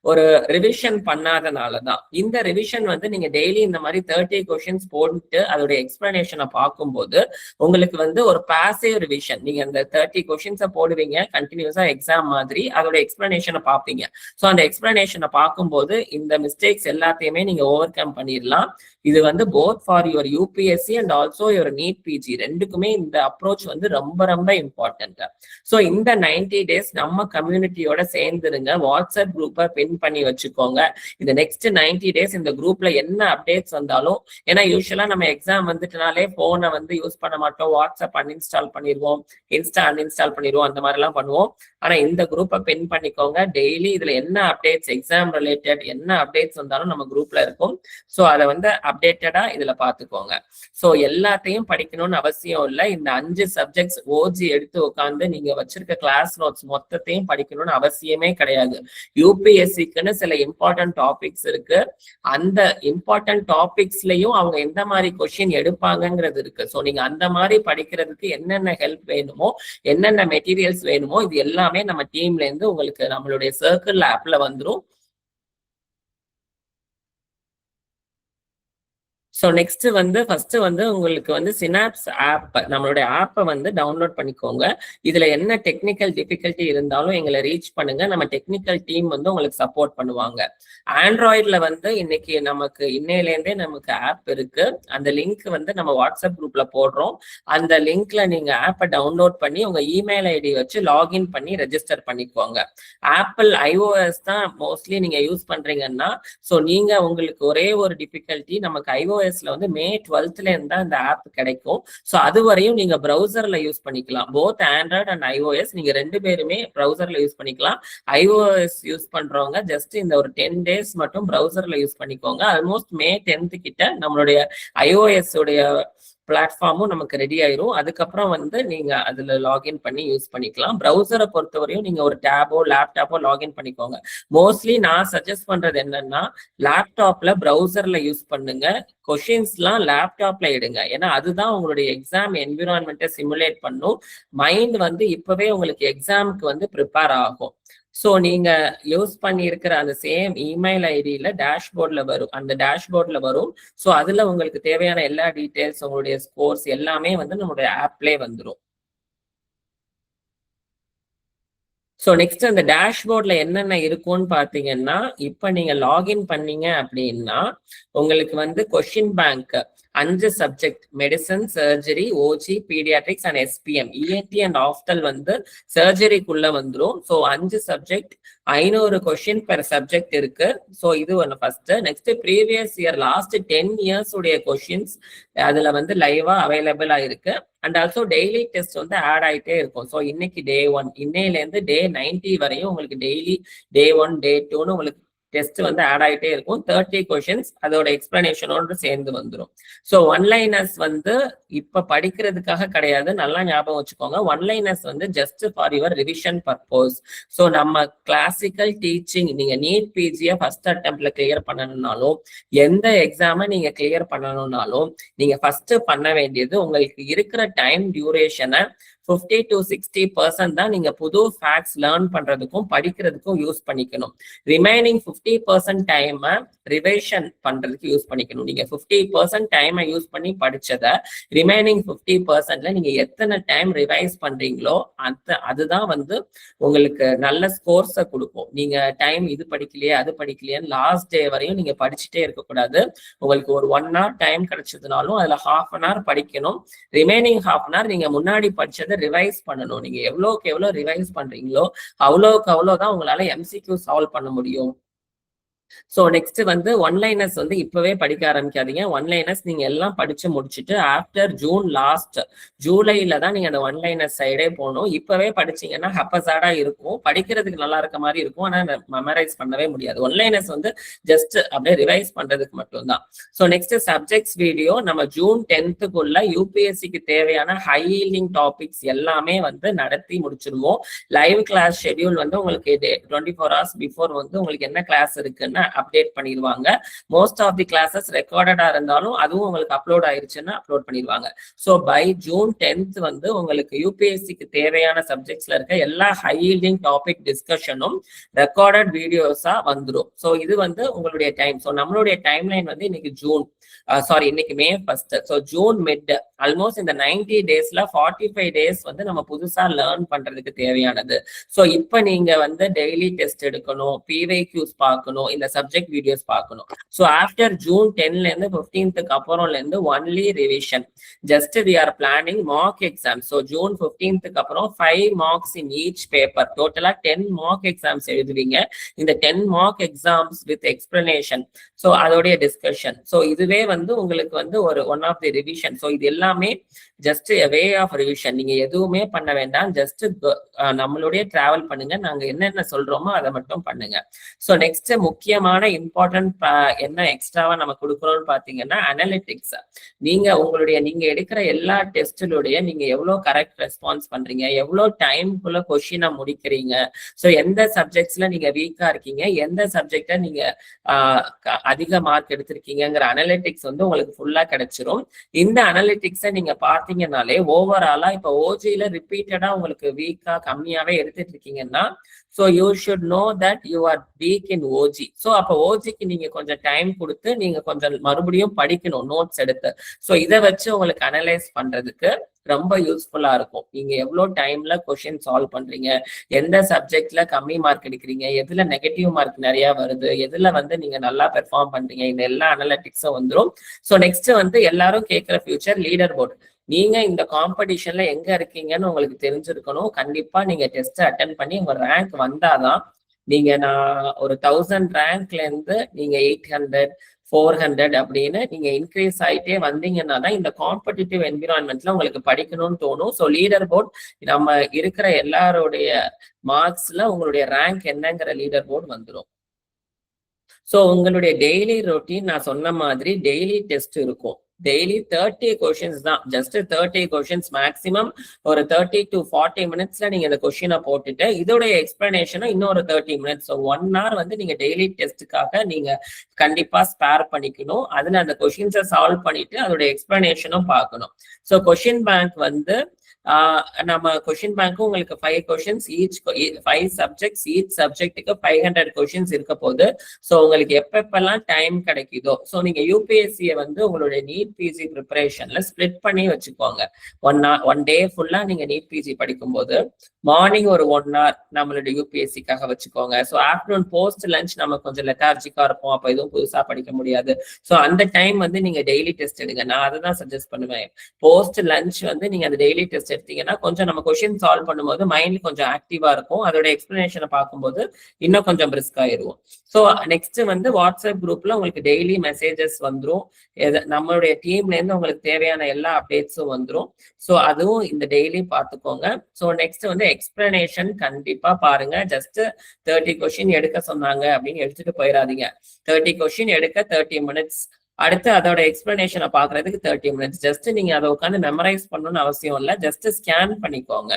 ஒரு ரிவிஷன் பண்ணாதனாலதான். இந்த ரிவிஷன் வந்து நீங்க டெய்லி இந்த மாதிரி 30 கொஸ்டின்ஸ் போட்டு அதோட எக்ஸ்பிளனேஷனை பார்க்கும்போது உங்களுக்கு வந்து ஒரு பாசிவ் ரிவிஷன். நீங்க அந்த 30 கொஸ்டின்ஸை போடுவீங்க கண்டினியூஸா எக்ஸாம் மாதிரி, அதோட எக்ஸ்பிளனேஷனை பார்ப்பீங்க. ஸோ அந்த எக்ஸ்பிளனேஷனை பார்க்கும்போது இந்த மிஸ்டேக்ஸ் எல்லாத்தையுமே நீங்க ஓவர் கம் பண்ணிடலாம். இது வந்து both for your UPSC and also your NEET PG ரெண்டுக்குமே இந்த அப்ரோச் வந்து ரொம்ப ரொம்ப இம்பார்ட்டன்ட். ஸோ இந்த 90 டேஸ் நம்ம கம்யூனிட்டியோட சேர்ந்துருங்க. வாட்ஸ்அப் குரூப்பை பின் பண்ணி வச்சுக்கோங்க. இந்த நெக்ஸ்ட் 90 டேஸ் இந்த குரூப்ல என்ன அப்டேட்ஸ் வந்தாலும், ஏன்னா யூஸ்வலா நம்ம எக்ஸாம் வந்துட்டுனாலே போனை வந்து யூஸ் பண்ண மாட்டோம், வாட்ஸ்அப் அன்இன்ஸ்டால் பண்ணிடுவோம், இன்ஸ்டா அன்இன்ஸ்டால் பண்ணிடுவோம், அந்த மாதிரி எல்லாம் பண்ணுவோம். ஆனா இந்த குரூப்பை பின் பண்ணிக்கோங்க. டெய்லி இதுல என்ன அப்டேட்ஸ் எக்ஸாம் ரிலேட்டட் என்ன அப்டேட்ஸ் வந்தாலும் நம்ம குரூப்ல இருக்கும். ஸோ அதை வந்து அப்டேட்டடா இதுல பாத்துக்கோங்க. ஸோ எல்லாத்தையும் படிக்கணும்னு அவசியம் இல்லை. இந்த 5 சப்ஜெக்ட்ஸ் ஓஜி எடுத்து உட்காந்து நீங்க வச்சிருக்க கிளாஸ் நோட்ஸ் மொத்தத்தையும் படிக்கணும்னு அவசியமே கிடையாது. யூபிஎஸ்சிக்குன்னு சில இம்பார்ட்டன்ட் டாபிக்ஸ் இருக்கு, அந்த இம்பார்ட்டன்ட் டாபிக்ஸ்லயும் அவங்க எந்த மாதிரி கொஸ்டின் எடுப்பாங்கிறது இருக்கு. ஸோ நீங்க அந்த மாதிரி படிக்கிறதுக்கு என்னென்ன ஹெல்ப் வேணுமோ, என்னென்ன மெட்டீரியல்ஸ் வேணுமோ, இது எல்லாமே நம்ம டீம்ல இருந்து உங்களுக்கு நம்மளுடைய சர்க்கிள் ஆப்ல வந்துரும். ஸோ நெக்ஸ்ட் வந்து ஃபர்ஸ்ட் வந்து உங்களுக்கு வந்து சினாப்ஸ் ஆப், நம்மளுடைய ஆப்பை வந்து டவுன்லோட் பண்ணிக்கோங்க. இதுல என்ன டெக்னிக்கல் டிஃபிகல்ட்டி இருந்தாலும் எங்களை ரீச் பண்ணுங்க, நம்ம டெக்னிக்கல் டீம் வந்து உங்களுக்கு சப்போர்ட் பண்ணுவாங்க. ஆண்ட்ராய்ட்ல வந்து இன்னைக்கு நமக்கு இன்னையிலேருந்தே நமக்கு ஆப் இருக்கு. அந்த லிங்க் வந்து நம்ம வாட்ஸ்அப் குரூப்ல போடுறோம். அந்த லிங்க்ல நீங்க ஆப்பை டவுன்லோட் பண்ணி உங்க இமெயில் ஐடி வச்சு லாகின் பண்ணி ரெஜிஸ்டர் பண்ணிக்கோங்க. ஆப்பிள் iOS தான் மோஸ்ட்லி நீங்க யூஸ் பண்றீங்கன்னா, ஸோ நீங்க உங்களுக்கு ஒரே ஒரு டிஃபிகல்ட்டி, நமக்கு iOS வந்து மே 12ல இருந்தா இந்த ஆப் கிடைக்கும். ஸோ அது வரையும் நீங்க ப்ரௌசர்ல யூஸ் பண்ணிக்கலாம். போத் ஆண்ட்ராய்டு அண்ட் iOS நீங்க 2 பேருமே ப்ரௌசர்ல யூஸ் பண்ணிக்கலாம். iOS யூஸ் பண்றவங்க ஜஸ்ட் இந்த ஒரு 10 டேஸ் மட்டும் ப்ரௌசர்ல யூஸ் பண்ணிக்கோங்க. ஆல்மோஸ்ட் மே 10th கிட்ட நம்மளுடைய iOS உடைய பிளாட்ஃபார்மும் நமக்கு ரெடி ஆயிரும். அதுக்கப்புறம் வந்து நீங்க அதுல லாகின் பண்ணி யூஸ் பண்ணிக்கலாம். ப்ரௌசரை பொறுத்தவரையும் நீங்க ஒரு டேபோ லேப்டாப்போ லாகின் பண்ணிக்கோங்க. மோஸ்ட்லி நான் சஜஸ்ட் பண்றது என்னன்னா, லேப்டாப்ல ப்ரௌசர்ல யூஸ் பண்ணுங்க, கொஷின்ஸ்லாம் லேப்டாப்ல எடுங்க. ஏன்னா அதுதான் உங்களுடைய எக்ஸாம் என்விரான்மெண்ட்டை சிமுலேட் பண்ணும். மைண்ட் வந்து இப்பவே உங்களுக்கு எக்ஸாமுக்கு வந்து ப்ரிப்பேர் ஆகும். ஸோ நீங்க யூஸ் பண்ணி இருக்கிற அந்த சேம் இமெயில் ஐடியில டேஷ்போர்ட்ல வரும், அந்த டேஷ்போர்ட்ல வரும். ஸோ அதுல உங்களுக்கு தேவையான எல்லா டீடைல்ஸ், உங்களுடைய ஸ்கோர்ஸ் எல்லாமே வந்து நம்மளுடைய ஆப்லேயே வந்துடும். ஸோ நெக்ஸ்ட் அந்த டேஷ்போர்ட்ல என்னென்ன இருக்கும்னு பார்த்தீங்கன்னா, இப்போ நீங்க லாகின் பண்ணீங்க அப்படின்னா உங்களுக்கு வந்து question bank 5 subject medicine, surgery, OG, paediatrics and SPM, ENT and ophthal வந்து சர்ஜரிக்குள்ள வந்துடும். So 5 subject 500 question per subject இருக்கு. ஸோ இது ஒன்று first. Next previous year last 10 years உடைய கொஸ்டின்ஸ் அதுல வந்து லைவா அவைலபிளா இருக்கு. அண்ட் ஆல்சோ டெய்லி டெஸ்ட் வந்து ஆட் ஆகிட்டே இருக்கும். ஸோ இன்னைக்கு டே 1, இன்னையிலேருந்து டே 90 வரையும் உங்களுக்கு டெய்லி டே 1 டே 2ன்னு உங்களுக்கு டெஸ்ட் வந்து ஆட் ஆகிட்டே இருக்கும். 30 கொஸ்டின்ஸ் அதோட எக்ஸ்பிளனேஷனோடு சேர்ந்து வந்துடும். ஸோ ஒன்லைனர்ஸ் வந்து இப்ப படிக்கிறதுக்காக கிடையாது, நல்லா ஞாபகம் வச்சுக்கோங்க. ஒன்லைனர்ஸ் வந்து just for your revision purpose. So நம்ம கிளாசிக்கல் டீச்சிங் நீங்க நீட் பிஜியை ஃபர்ஸ்ட் அட்டெம்ப்ட்ல கிளியர் பண்ணணும்னாலும், எந்த எக்ஸாமை நீங்க கிளியர் பண்ணணும்னாலும் நீங்க ஃபர்ஸ்ட் பண்ண வேண்டியது உங்களுக்கு இருக்கிற டைம் டியூரேஷனை 50 to 60% தான் நீங்க புது ஃபேக்ட்ஸ் லேர்ன் பண்றதுக்கும் படிக்கிறதுக்கும் யூஸ் பண்ணிக்கணும். ரிமைனிங் 50% டைமை ரிவைஷன் பண்றதுக்கு யூஸ் பண்ணிக்கணும். நீங்க 50% டைமை யூஸ் பண்ணி படிச்சதை ரிமைனிங் 50%ல நீங்க எத்தனை டைம் ரிவைஸ் பண்றீங்களோ அதுதான் வந்து உங்களுக்கு நல்ல ஸ்கோர்ஸை கொடுக்கும். நீங்க டைம் இது படிக்கலையே அது படிக்கலையேன்னு லாஸ்ட் டே வரையும் நீங்க படிச்சுட்டே இருக்கக்கூடாது. உங்களுக்கு ஒரு 1 hour டைம் கிடைச்சதுனாலும் அதுல ½ an hour படிக்கணும். ரிமைனிங் ½ an hour நீங்க முன்னாடி படிச்சதை ரிவைஸ் பண்ணணும். நீங்க எவ்வளவுக்கு எவ்வளவு ரிவைஸ் பண்றீங்களோ அவ்வளவுக்கு அவ்வளவுதான் உங்களால எம்சிக்யூ சால்வ் பண்ண முடியும். ஸோ நெக்ஸ்ட் வந்து ஒன்லைனர்ஸ் வந்து இப்பவே படிக்க ஆரம்பிக்காதீங்க. ஒன்லைனர்ஸ் நீங்க எல்லாம் படிச்சு முடிச்சுட்டு ஆஃப்டர் ஜூன் லாஸ்ட் ஜூலைல தான் நீங்க அந்த ஒன்லைனர்ஸ் சைடே போகணும். இப்பவே படிச்சீங்கன்னா ஹப்பசாடா இருக்கும், படிக்கிறதுக்கு நல்லா இருக்க மாதிரி இருக்கும், ஆனா மெமரைஸ் பண்ணவே முடியாது. ஒன்லைனர்ஸ் வந்து ஜஸ்ட் அப்படியே ரிவைஸ் பண்றதுக்கு மட்டும்தான். ஸோ நெக்ஸ்ட் சப்ஜெக்ட்ஸ் வீடியோ நம்ம ஜூன் 10க்குள்ள யூபிஎஸ்சிக்கு தேவையான ஹை யீல்டிங் டாபிக்ஸ் எல்லாமே வந்து நடத்தி முடிச்சிருவோம். லைவ் கிளாஸ் ஷெட்யூல் வந்து உங்களுக்கு 24 hours பிஃபோர் வந்து உங்களுக்கு என்ன கிளாஸ் இருக்குன்னு அப்டேட் பண்ணிடுவாங்க. மோஸ்ட் ஆஃப் தி கிளாஸஸ் ரெக்கார்டடா இருந்தாலும் அதுவும் உங்களுக்கு அப்லோட் ஆயிருச்சுன்னா அப்லோட் பண்ணிடுவாங்க. ஸோ பை ஜூன் 10th வந்து உங்களுக்கு யூபிஎஸ்சிக்கு தேவையான சப்ஜெக்ட்ஸ்ல இருக்க எல்லா ஹை யீல்டிங் டாபிக் டிஸ்கஷனும் ரெக்கார்டட் வீடியோஸா வந்துடும். ஸோ இது வந்து உங்களுடைய டைம். ஸோ நம்மளுடைய டைம் லைன் வந்து இன்னைக்கு இன்னைக்கு மே 1. ஸோ ஜூன் மிட் ஆல்மோஸ்ட் இந்த 90 டேஸ்ல 45 டேஸ் வந்து நம்ம புதுசா லேர்ன் பண்றதுக்கு தேவையானது. ஸோ இப்போ நீங்க வந்து டெய்லி டெஸ்ட் எடுக்கணும், பிவைக்யூஸ் பார்க்கணும், இந்த சப்ஜெக்ட் வீடியோஸ் பார்க்கணும். ஸோ ஆஃப்டர் ஜூன் 10ல இருந்து 15th அப்புறம்ல இருந்து only revision. Just we are planning mock exam. So June 15th அப்புறம் 5 மார்க்ஸ் இன் ஈச் பேப்பர். டோட்டலா 10 மார்க் எக்ஸாம்ஸ் எழுதுவீங்க. இந்த 10 mark exams with explanation. So அதோடைய டிஸ்கஷன். ஸோ இதுவே வந்து உங்களுக்கு வந்து ஒரு one of the revision. So இது எல்லாமே ஜஸ்ட் வே ஆஃப் ரிவிஷன். நீங்க எதுவுமே பண்ண வேண்டாம், ஜஸ்ட் நம்மளுடைய டிராவல் பண்ணுங்க, நாங்க என்னென்ன சொல்றோமோ அதை மட்டும் பண்ணுங்க. ஸோ நெக்ஸ்ட் முக்கியமான இம்பார்ட்டன்ட் என்ன எக்ஸ்ட்ராவா நம்ம கொடுக்கணும்னு பாத்தீங்கன்னா அனலிட்டிக்ஸ். நீங்க எடுக்கிற எல்லா டெஸ்ட்லுடைய நீங்க எவ்வளவு கரெக்ட் ரெஸ்பான்ஸ் பண்றீங்க, எவ்வளவு டைம்குள்ள கொஸ்டினை முடிக்கிறீங்க, ஸோ எந்த சப்ஜெக்ட்ஸ்ல நீங்க வீக்கா இருக்கீங்க, எந்த சப்ஜெக்ட நீங்க அதிக மார்க் எடுத்திருக்கீங்கிற அனலிட்டிக்ஸ் வந்து உங்களுக்கு ஃபுல்லா கிடைச்சிரும். இந்த அனலிட்டிக்ஸை நீங்க பாத்தீங்கன்னாலே ஓவராலா இப்ப ஓஜில ரிப்பீட்டடா உங்களுக்கு வீக்கா கம்மியாவே எடுத்துட்டு இருக்கீங்கன்னா so you should know that you are week in OG. So அப்போ ஓஜிக்கு நீங்க கொஞ்சம் டைம் கொடுத்து நீங்க கொஞ்சம் மறுபடியும் படிக்கணும் நோட்ஸ் எடுத்து. ஸோ இதை வச்சு உங்களுக்கு அனலைஸ் பண்றதுக்கு ரொம்ப யூஸ்ஃபுல்லா இருக்கும். நீங்க எவ்வளவு டைம்ல கொஸ்டின் சால்வ் பண்றீங்க, எந்த சப்ஜெக்ட்ல கம்மி மார்க் எடுக்கிறீங்க, எதுல நெகட்டிவ் மார்க் நிறைய வருது, எதுல வந்து நீங்க நல்லா பெர்ஃபார்ம் பண்றீங்க, இந்த எல்லா அனலிட்டிக்ஸும் வந்துடும். ஸோ நெக்ஸ்ட் வந்து எல்லாரும் கேட்கிற ஃபியூச்சர் லீடர் போர்டு. நீங்க இந்த காம்படிஷன்ல எங்க இருக்கீங்கன்னு உங்களுக்கு தெரிஞ்சிருக்கணும். கண்டிப்பா நீங்க டெஸ்ட் அட்டென்ட் பண்ணி உங்க ரேங்க் வந்தாதான் நான் ஒரு 1000 ரேங்க்ல இருந்து நீங்க 800 400 அப்படின்னு நீங்க இன்க்ரீஸ் ஆயிட்டே வந்தீங்கன்னா தான் இந்த காம்படிட்டிவ் என்விரான்மெண்ட்ல உங்களுக்கு படிக்கணும்னு தோணும். ஸோ லீடர் போர்ட் நம்ம இருக்கிற எல்லாருடைய மார்க்ஸ்ல உங்களுடைய ரேங்க் என்னங்கிற லீடர் போர்டு வந்துடும். ஸோ உங்களுடைய டெய்லி ரொட்டீன் நான் சொன்ன மாதிரி டெய்லி டெஸ்ட் இருக்கும். டெய்லி 30 கொஸ்டின்ஸ் தான், ஜஸ்ட் 30 கொஸ்டின்ஸ் மேக்ஸிமம் ஒரு 30 to 40 மினிட்ஸ்ல நீங்க இந்த கொஸ்டினை போட்டுட்டு இதோடைய எக்ஸ்பிளனேஷனும் இன்னொரு 30 மினிட்ஸ். ஸோ 1 hour வந்து நீங்க டெய்லி டெஸ்ட்டுக்காக நீங்க கண்டிப்பா ஸ்பேர் பண்ணிக்கணும். அதுல அந்த கொஸ்டின்ஸை சால்வ் பண்ணிட்டு அதோட எக்ஸ்பிளனேஷனும் பார்க்கணும். ஸோ கொஸ்டின் பேங்க் வந்து நம்ம கொஸ்டின் பேங்க்கும் உங்களுக்கு 5 கொஸ்டின்ஸ் ஈச், 5 சப்ஜெக்ட்ஸ், ஈச் சப்ஜெக்ட்டுக்கு 500 கொஸ்டின்ஸ் இருக்க போது. ஸோ உங்களுக்கு எப்பெல்லாம் டைம் கிடைக்குதோ, ஸோ நீங்க யூபிஎஸ்சியை வந்து உங்களுடைய நீட் பிஜி ப்ரிப்பரேஷன்ல ஸ்பிளிட் பண்ணி வச்சுக்கோங்க. ஒன் டே ஃபுல்லா நீங்க நீட் பிஜி படிக்கும்போது மார்னிங் ஒரு 1 hour நம்மளுடைய யூபிஎஸ்சிக்காக வச்சுக்கோங்க. ஸோ ஆஃப்டர்நூன் போஸ்ட் லஞ்ச் நம்ம கொஞ்சம் லெத்தார்ஜிக்கா இருப்போம், அப்போ எதுவும் புதுசா படிக்க முடியாது. ஸோ அந்த டைம் வந்து நீங்க டெய்லி டெஸ்ட் எடுங்க. நான் அதை தான் சஜஸ்ட் பண்ணுவேன். போஸ்ட் லஞ்ச் வந்து நீங்க அந்த டெய்லி டெஸ்ட் எடுத்தீங்கன்னா கொஞ்சம் நம்ம கொஸ்டின் சால்வ் பண்ணும்போது மைண்ட் கொஞ்சம் ஆக்டிவா இருக்கும். அதோட எக்ஸ்பிளனேஷனை பார்க்கும்போது இன்னும் கொஞ்சம் பிரிஸ்க் ஆயிடுவோம். ஸோ நெக்ஸ்ட் வந்து வாட்ஸ்அப் குரூப்ல உங்களுக்கு டெய்லி மெசேஜஸ் வந்துடும். நம்மளுடைய டீம்ல இருந்து உங்களுக்கு தேவையான எல்லா அப்டேட்ஸும் வந்துடும். ஸோ அதுவும் இந்த டெய்லி பார்த்துக்கோங்க. ஸோ நெக்ஸ்ட் வந்து எக்ஸ்பிளனேஷன் கண்டிப்பா பாருங்க. ஜஸ்ட் 30 கொஸ்டின் எடுக்க சொன்னாங்க அப்படின்னு எடுத்துட்டு போயிடாதீங்க. 30 கொஸ்டின் எடுக்க 30 மினிட்ஸ், அடுத்து அதோட எக்ஸ்பிளனேஷனை பாக்குறதுக்கு 30 மினிட்ஸ். ஜஸ்ட் நீங்க அதை உட்காந்து மெமரைஸ் பண்ணணும்னு அவசியம் இல்லை, ஜஸ்ட் ஸ்கேன் பண்ணிக்கோங்க.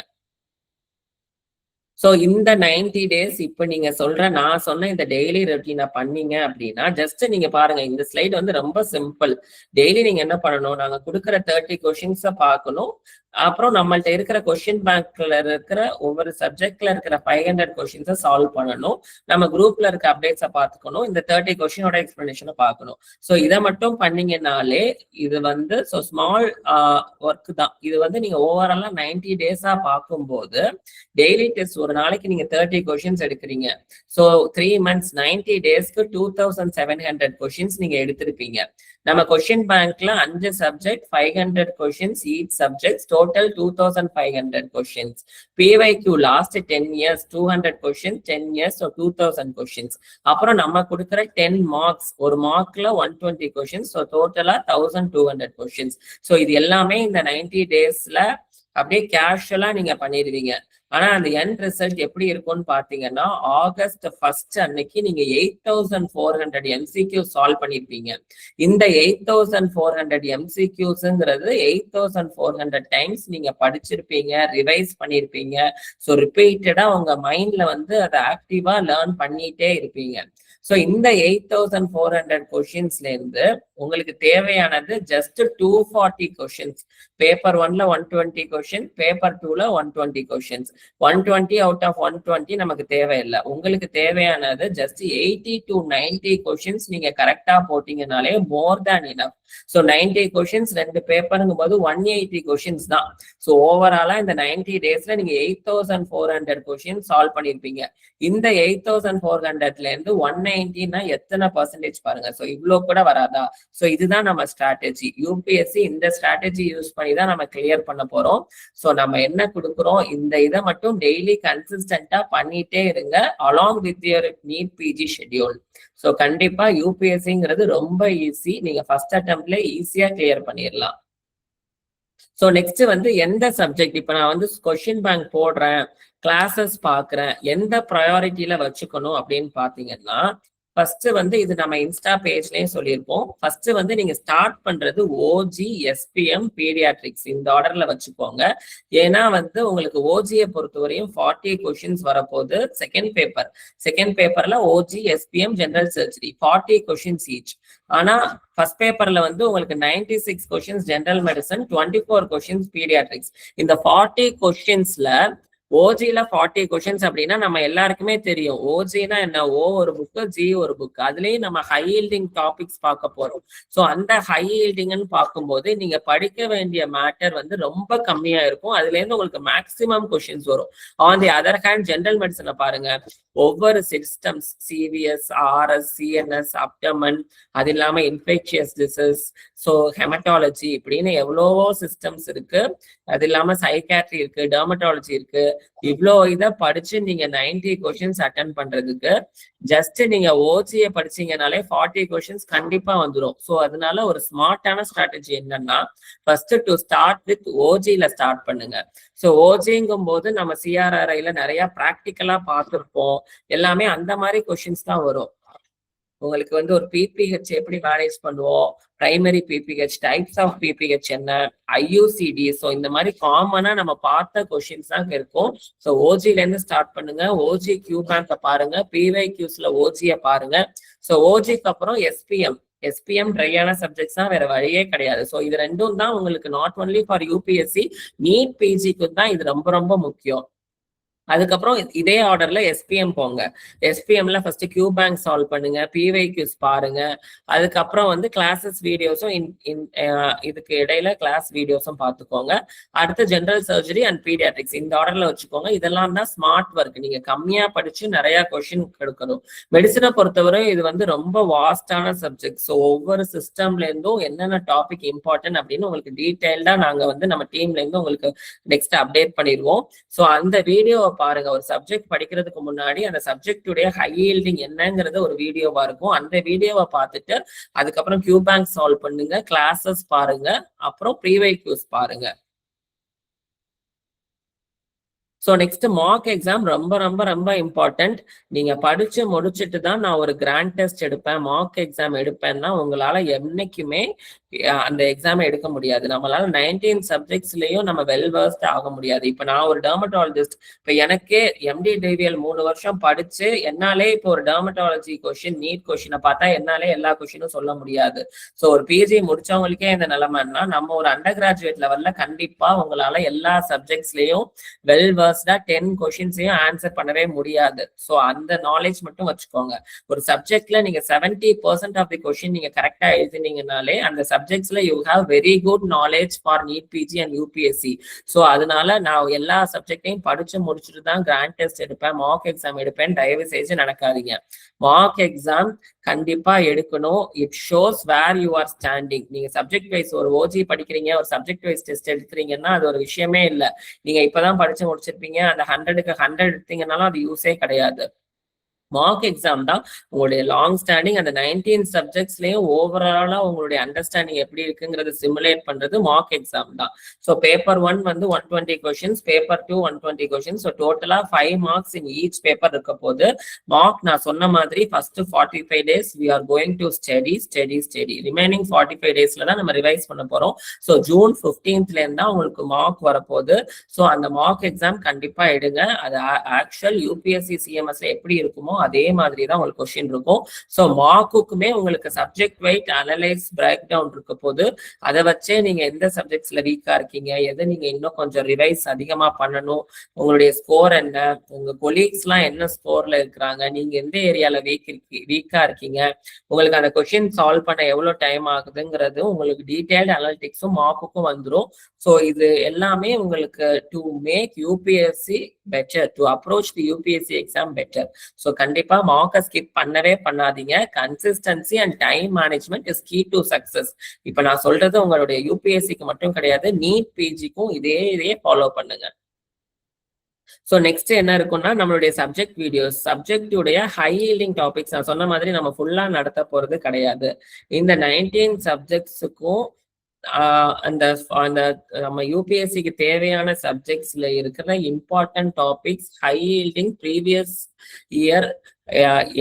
ஸோ இந்த 90 டேஸ் இப்போ நீங்க நான் சொன்ன இந்த டெய்லி ரொட்டீனை பண்ணீங்க அப்படின்னா ஜஸ்ட் நீங்க பாருங்க, இந்த ஸ்லைட் வந்து ரொம்ப சிம்பிள். டெய்லி நீங்க என்ன பண்ணணும், நாங்க கொடுக்குற 30 கொஸ்டின்ஸை பார்க்கணும். அப்புறம் நம்மள்ட்ட இருக்கிற கொஸ்டின் பேங்க்ல இருக்கிற ஒவ்வொரு சப்ஜெக்ட்ல இருக்கிற 500 கொஸ்டின்ஸை சால்வ் பண்ணணும். நம்ம குரூப்ல இருக்க அப்டேட்ஸை பார்த்துக்கணும். இந்த 30 கொஸ்டினோட எக்ஸ்பிளனேஷனை பார்க்கணும். ஸோ இதை மட்டும் பண்ணீங்கன்னாலே இது வந்து ஸ்மால் ஒர்க் தான். இது வந்து நீங்க ஓவராலா 90 டேஸா பார்க்கும்போது டெய்லி டெஸ்ட் ஒரு நாளைக்கு நீங்க 30 கொஸ்டின்ஸ் எடுக்கிறீங்க. ஸோ 3 months 90 டேஸ்க்கு 2700 கொஸ்டின்ஸ் நீங்க எடுத்திருப்பீங்க. நம்ம கொஸ்டின் பேங்க்ல 5 subject 500 questions each subject, total 2500 questions. PYQ last 10 years 200 questions, 10 years so 2000 questions. அப்புறம் நம்ம கொடுக்குற 10 மார்க்ஸ், ஒரு மார்க்ல 120 கொஸ்டின்ஸ், ஸோ டோட்டலா 1200 கொஸ்டின்ஸ். ஸோ இது எல்லாமே இந்த 90 டேஸ்ல அப்படியே கேஷுவலா நீங்க பண்ணிடுவீங்க. ஆனா அந்த எண்ட் ரிசல்ட் எப்படி இருக்கும்னு பாத்தீங்கன்னா, August 1st அன்னைக்கு நீங்க 8400 MCQ சால்வ் பண்ணிருப்பீங்க. இந்த 8400 MCQஸ்ங்கிறது 8400 டைம்ஸ் நீங்க படிச்சிருப்பீங்க, ரிவைஸ் பண்ணிருப்பீங்க. ஸோ ரிப்பீட்டடா உங்க மைண்ட்ல வந்து அதை ஆக்டிவா லேர்ன் பண்ணிட்டே இருப்பீங்க. ஸோ இந்த 8400 கொஸ்டின்ஸ்ல இருந்து உங்களுக்கு தேவையானது ஜஸ்ட் 240 கொஸ்டின்ஸ். பேப்பர் 1ல 120 கொஸ்டின், பேப்பர் 2ல 120 கொஸ்டின்ஸ். 120 அவுட் ஆஃப் 120 நமக்கு தேவையில்லை. உங்களுக்கு தேவையானது ஜஸ்ட் 80 to 90 கொஸ்டின்ஸ் நீங்க கரெக்டா போட்டீங்கனாலே மோர் தேன் இனஃப். ஸோ 90 கொஸ்டின்ஸ் 2 பேப்பருங்கும் போது 180 கொஸ்டின்ஸ் தான். ஸோ ஓவராலா இந்த 90 டேஸ்ல நீங்க 8400 கொஸ்டின் சால்வ் பண்ணிருப்பீங்க. இந்த 8400ல இருந்து 190னா எத்தனை பர்சன்டேஜ் பாருங்க. ஸோ இவ்வளவு கூட வராதா? ஸோ இதுதான் நம்ம ஸ்ட்ராட்டஜி. யூபிஎஸ்சி இந்த ஸ்ட்ராட்டஜி யூஸ் பண்ணி தான் நம்ம கிளியர் பண்ண போறோம். ஸோ நம்ம என்ன கொடுக்குறோம், இந்த இதை மட்டும் டெய்லி கன்சிஸ்டன்டா பண்ணிட்டே இருங்க, along with your NEET PG schedule. So கண்டிப்பா யூபிஎஸ்சிங்கிறது ரொம்ப ஈஸி. நீங்க ஃபர்ஸ்ட் அட்டெம்ப்ட்ல ஈஸியா கிளியர் பண்ணிடலாம். ஸோ நெக்ஸ்ட் வந்து எந்த சப்ஜெக்ட், இப்போ நான் வந்து கொஸ்டின் பேங்க் போடுறேன், கிளாஸஸ் பாக்குறேன், எந்த ப்ரையாரிட்டியில வச்சுக்கணும் அப்படின்னு பாத்தீங்கன்னா, ஃபர்ஸ்ட் வந்து இது நம்ம இன்ஸ்டா பேஜ்லயும் சொல்லியிருப்போம். ஃபர்ஸ்ட் வந்து நீங்க ஸ்டார்ட் பண்றது ஓஜி, எஸ்பிஎம், பீடியாட்ரிக்ஸ் இந்த ஆர்டர்ல வச்சுக்கோங்க. ஏன்னா வந்து உங்களுக்கு ஓஜியை பொறுத்தவரையும் 40 கொஸ்டின்ஸ் வரப்போகுது. செகண்ட் பேப்பர்ல OG, SPM, general surgery 40 questions each. ஆனா ஃபர்ஸ்ட் பேப்பர்ல வந்து உங்களுக்கு 96 questions general medicine, 24 questions paediatrics. இந்த 40 கொஸ்டின்ஸ்ல ஓஜில 40 கொஸ்டின்ஸ் அப்படின்னா நம்ம எல்லாருக்குமே தெரியும் ஓஜினா என்ன, ஓ ஒரு புக்கு, ஜி ஒரு புக். அதுலயும் நம்ம ஹை ஹீல்டிங் டாபிக்ஸ் பார்க்க போறோம். ஸோ அந்த ஹை ஹீல்டிங்னு பார்க்கும்போது நீங்க படிக்க வேண்டிய மேட்டர் வந்து ரொம்ப கம்மியா இருக்கும். அதுல இருந்து உங்களுக்கு மேக்சிமம் கொஸ்டின்ஸ் வரும். On the other hand general மெடிசன்ல பாருங்க, ஒவ்வொரு systems, CVS, RS, CNS, abdomen, அது இல்லாம இன்ஃபெக்ஷியஸ் டிசீஸ், ஸோ ஹெமட்டாலஜி இப்படின்னு எவ்வளவோ சிஸ்டம்ஸ் இருக்கு. அது இல்லாம சைக்காட்ரி இருக்கு, டெர்மட்டாலஜி இருக்கு. இவ்வளோ இதை படிச்சு நீங்க 90 கொஸ்டின்ஸ் அட்டன் பண்றதுக்கு ஜஸ்ட் நீங்க ஓஜியை படிச்சீங்கனாலே 40 கொஸ்டின்ஸ் கண்டிப்பா வந்துடும். ஸோ அதனால ஒரு ஸ்மார்ட்டான ஸ்ட்ராட்டஜி என்னன்னா, ஃபர்ஸ்ட் டு ஸ்டார்ட் வித் ஓஜில ஸ்டார்ட் பண்ணுங்க. ஸோ ஓஜிங்கும் போது நம்ம சிஆர்ஆர்ஐல நிறைய ப்ராக்டிக்கலா பார்த்துருப்போம். எல்லாமே அந்த மாதிரி கொஸ்டின்ஸ் தான் வரும். உங்களுக்கு வந்து ஒரு பிபிஹெச் எப்படி மேனேஜ் பண்ணுவோம், primary PPH, types of PPH என்ன, ஐயூசிடி, ஸோ இந்த மாதிரி காமனா நம்ம பார்த்த கொஸ்டின்ஸ் தான் இருக்கும். ஸோ ஓஜில இருந்து ஸ்டார்ட் பண்ணுங்க. ஓஜி கியூ பேங்க பாருங்க, பிவைக்யூஸ்ல ஓஜியை பாருங்க. ஸோ ஓஜிக்கு அப்புறம் எஸ்பிஎம் ட்ரையான சப்ஜெக்ட்ஸ் தான், வேற வழியே கிடையாது. ஸோ இது ரெண்டும் தான் உங்களுக்கு not only for UPSC, NEET பிஜிக்கு தான் இது ரொம்ப ரொம்ப முக்கியம். அதுக்கப்புறம் இதே ஆர்டர்ல எஸ்பிஎம் போங்க. எஸ்பிஎம்ல ஃபர்ஸ்ட் கியூ பேங்க் சால்வ் பண்ணுங்க, பிவைக்யூஸ் பாருங்க. அதுக்கப்புறம் வந்து கிளாஸஸ் வீடியோஸும் இதுக்கு இடையில கிளாஸ் வீடியோஸும் பார்த்துக்கோங்க. அடுத்து ஜெனரல் சர்ஜரி அண்ட் பீடியாட்ரிக்ஸ் இந்த ஆர்டர்ல வச்சுக்கோங்க. இதெல்லாம் தான் ஸ்மார்ட் ஒர்க். நீங்க கம்மியா படிச்சு நிறைய கொஸ்டின் எடுக்கணும். மெடிசனை பொறுத்தவரை இது வந்து ரொம்ப வாஸ்டான சப்ஜெக்ட். ஸோ ஒவ்வொரு சிஸ்டம்ல இருந்தும் என்னென்ன டாபிக் இம்பார்ட்டன்ட் அப்படின்னு உங்களுக்கு டீடைல்டா நாங்க வந்து நம்ம டீம்ல இருந்து உங்களுக்கு நெக்ஸ்ட் அப்டேட் பண்ணிடுவோம். ஸோ அந்த வீடியோ பாருங்க. ஒரு சப்ஜெக்ட் படிக்கிறதுக்கு முன்னாடி அந்த சப்ஜெக்டுடைய ஹை ஹீல்டிங் என்னங்கிறது ஒரு வீடியோவா இருக்கும். அந்த வீடியோவை பார்த்துட்டு அதுக்கப்புறம் கியூ பேங்க் சால்வ் பண்ணுங்க, கிளாஸஸ் பாருங்க, அப்புறம் ப்ரீவைக்யூஸ் பாருங்க. ஸோ நெக்ஸ்ட் மார்க் எக்ஸாம் ரொம்ப ரொம்ப ரொம்ப இம்பார்ட்டன்ட். நீங்க படிச்சு முடிச்சுட்டு தான் நான் ஒரு கிராண்ட் டெஸ்ட் எடுப்பேன், மார்க் எக்ஸாம் எடுப்பேன்னா உங்களால என்னைக்குமே அந்த எக்ஸாமை எடுக்க முடியாது. நம்மளால 19 சப்ஜெக்ட்ஸ்லயும் நம்ம வெல் வெர்ஸ்ட் ஆக முடியாது. இப்ப நான் ஒரு டெர்மட்டாலஜிஸ்ட், இப்ப எனக்கே எம்டி டிவிஎல் 3 வருஷம் படிச்சு என்னாலே இப்போ ஒரு டெர்மட்டாலஜி கொஸ்டின், நீட் கொஸ்டினை பார்த்தா என்னாலே எல்லா கொஸ்டினும் சொல்ல முடியாது. ஸோ ஒரு பிஜி முடிச்சவங்களுக்கே இந்த நிலைமைன்னா நம்ம ஒரு அண்டர் கிராஜுவேட் லெவல்ல கண்டிப்பா உங்களால எல்லா சப்ஜெக்ட்ஸ்லயும் வெல் ரிவர்ஸ்டா 10 கொஸ்டின்ஸையும் ஆன்சர் பண்ணவே முடியாது. ஸோ அந்த நாலேஜ் மட்டும் வச்சுக்கோங்க. ஒரு சப்ஜெக்ட்ல நீங்க 70% ஆஃப் தி கொஸ்டின் நீங்க கரெக்டா எழுதினீங்கனாலே அந்த சப்ஜெக்ட்ஸ்ல you have very good knowledge for NEET PG and UPSC. So அதனால நான் எல்லா சப்ஜெக்டையும் படிச்சு முடிச்சுட்டு தான் கிராண்ட் டெஸ்ட் எடுப்பேன், மார்க் எக்ஸாம் எடுப்பேன். தயவு செய்து நடக்காதீங்க. மார்க் எக்ஸாம் கண்டிப்பா எடுக்கணும். It shows where you are standing. நீங்க சப்ஜெக்ட் வைஸ் ஒரு ஓஜி படிக்கிறீங்க, ஒரு சப்ஜெக்ட் வைஸ் டெஸ்ட் எடுக்கிறீங்கன்னா அது ஒரு விஷயமே இல்லை. நீங்க இப்பதான் படிச்சு முடிச்சிருப்பீங்க, அந்த 100க்கு 100 எடுத்தீங்கன்னாலும் அது யூஸே கிடையாது. மார்க் எக்ஸாம் தான் உங்களுடைய லாங் ஸ்டாண்டிங் அந்த 19 சப்ஜெக்ட்ஸ்லயும் ஓவராலா உங்களுடைய அண்டர்ஸ்டாண்டிங் எப்படி இருக்குங்கிறது சிமுலேட் பண்றது மார்க் எக்ஸாம் தான். ஸோ பேப்பர் 1 வந்து 120 கொஸ்டின்ஸ், பேப்பர் 2 120 கொஸ்டின்ஸ். ஸோ டோட்டலா 5 மார்க்ஸ் இன் ஈச் பேப்பர் இருக்க போது. மார்க் நான் சொன்ன மாதிரி first 45 days we are going to study. Remaining 45 டேஸ்ல தான் நம்ம ரிவைஸ் பண்ண போறோம். ஸோ ஜூன் 15ல இருந்தா உங்களுக்கு மார்க் வரப்போகுது. ஸோ அந்த மார்க் எக்ஸாம் கண்டிப்பா எடுங்க. அது ஆக்சுவல் யூபிஎஸ்சி சிஎம்எஸ்ல எப்படி இருக்குமோ அதே மாதிரி தான் உங்களுக்கு கொஸ்டின் இருக்கும். ஸோ மார்க்குக்குமே உங்களுக்கு subject wise analyse break down இருக்க போது. அதை வச்சே நீங்க எந்த சப்ஜெக்ட்ஸ்ல வீக்கா இருக்கீங்க, எதை நீங்க இன்னும் கொஞ்சம் ரிவைஸ் அதிகமா பண்ணணும், உங்களுடைய ஸ்கோர் என்ன, உங்க கொலீக்ஸ் எல்லாம் என்ன ஸ்கோர்ல இருக்கிறாங்க, நீங்க எந்த ஏரியால வீக்கா இருக்கீங்க, உங்களுக்கு அந்த கொஸ்டின் சால்வ் பண்ண எவ்வளவு டைம் ஆகுதுங்கிறது உங்களுக்கு டீடைல்டு அனாலிட்டிக்ஸும் மார்க்குக்கும் வந்துடும். ஸோ இது எல்லாமே உங்களுக்கு to make UPSC better, to approach the UPSC exam better. So கண்டிப்பா மார்க்கை ஸ்கிப் பண்ணவே பண்ணாதீங்க. Consistency and time management is key to success. இப்ப நான் சொல்றது உங்களுடைய யூபிஎஸ்சிக்கு மட்டும் கிடையாது, நீட் பிஜிக்கும் இதே ஃபாலோ பண்ணுங்க. ஸோ நெக்ஸ்ட் என்ன இருக்கும்னா நம்மளுடைய சப்ஜெக்ட் வீடியோஸ், சப்ஜெக்டுடைய ஹை ஈல்டிங் டாபிக்ஸ். நான் சொன்ன மாதிரி நம்ம ஃபுல்லா நடத்த போறது கிடையாது. இந்த 19 சப்ஜெக்ட்ஸுக்கும் அந்த நம்ம யூபிஎஸ்சிக்கு தேவையான சப்ஜெக்ட்ஸ்ல இருக்கிற important topics, high yielding previous year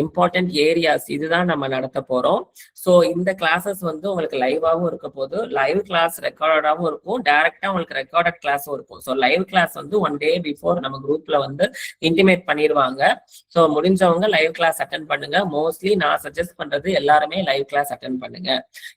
important areas இதுதான் நம்ம நடத்த போறோம். ஸோ இந்த கிளாஸஸ் வந்து உங்களுக்கு லைவாகவும் இருக்க போது, லைவ் கிளாஸ் ரெக்கார்டாகவும் இருக்கும், டைரக்டா உங்களுக்கு ரெக்கார்டட் கிளாஸும் இருக்கும். ஸோ லைவ் கிளாஸ் வந்து 1 day பிஃபோர் நம்ம குரூப்ல வந்து இன்டிமேட் பண்ணிடுவாங்க. ஸோ முடிஞ்சவங்க லைவ் கிளாஸ் அட்டன் பண்ணுங்க. மோஸ்ட்லி நான் சஜஸ்ட் பண்றது எல்லாருமே லைவ் கிளாஸ் அட்டன் பண்ணுங்க.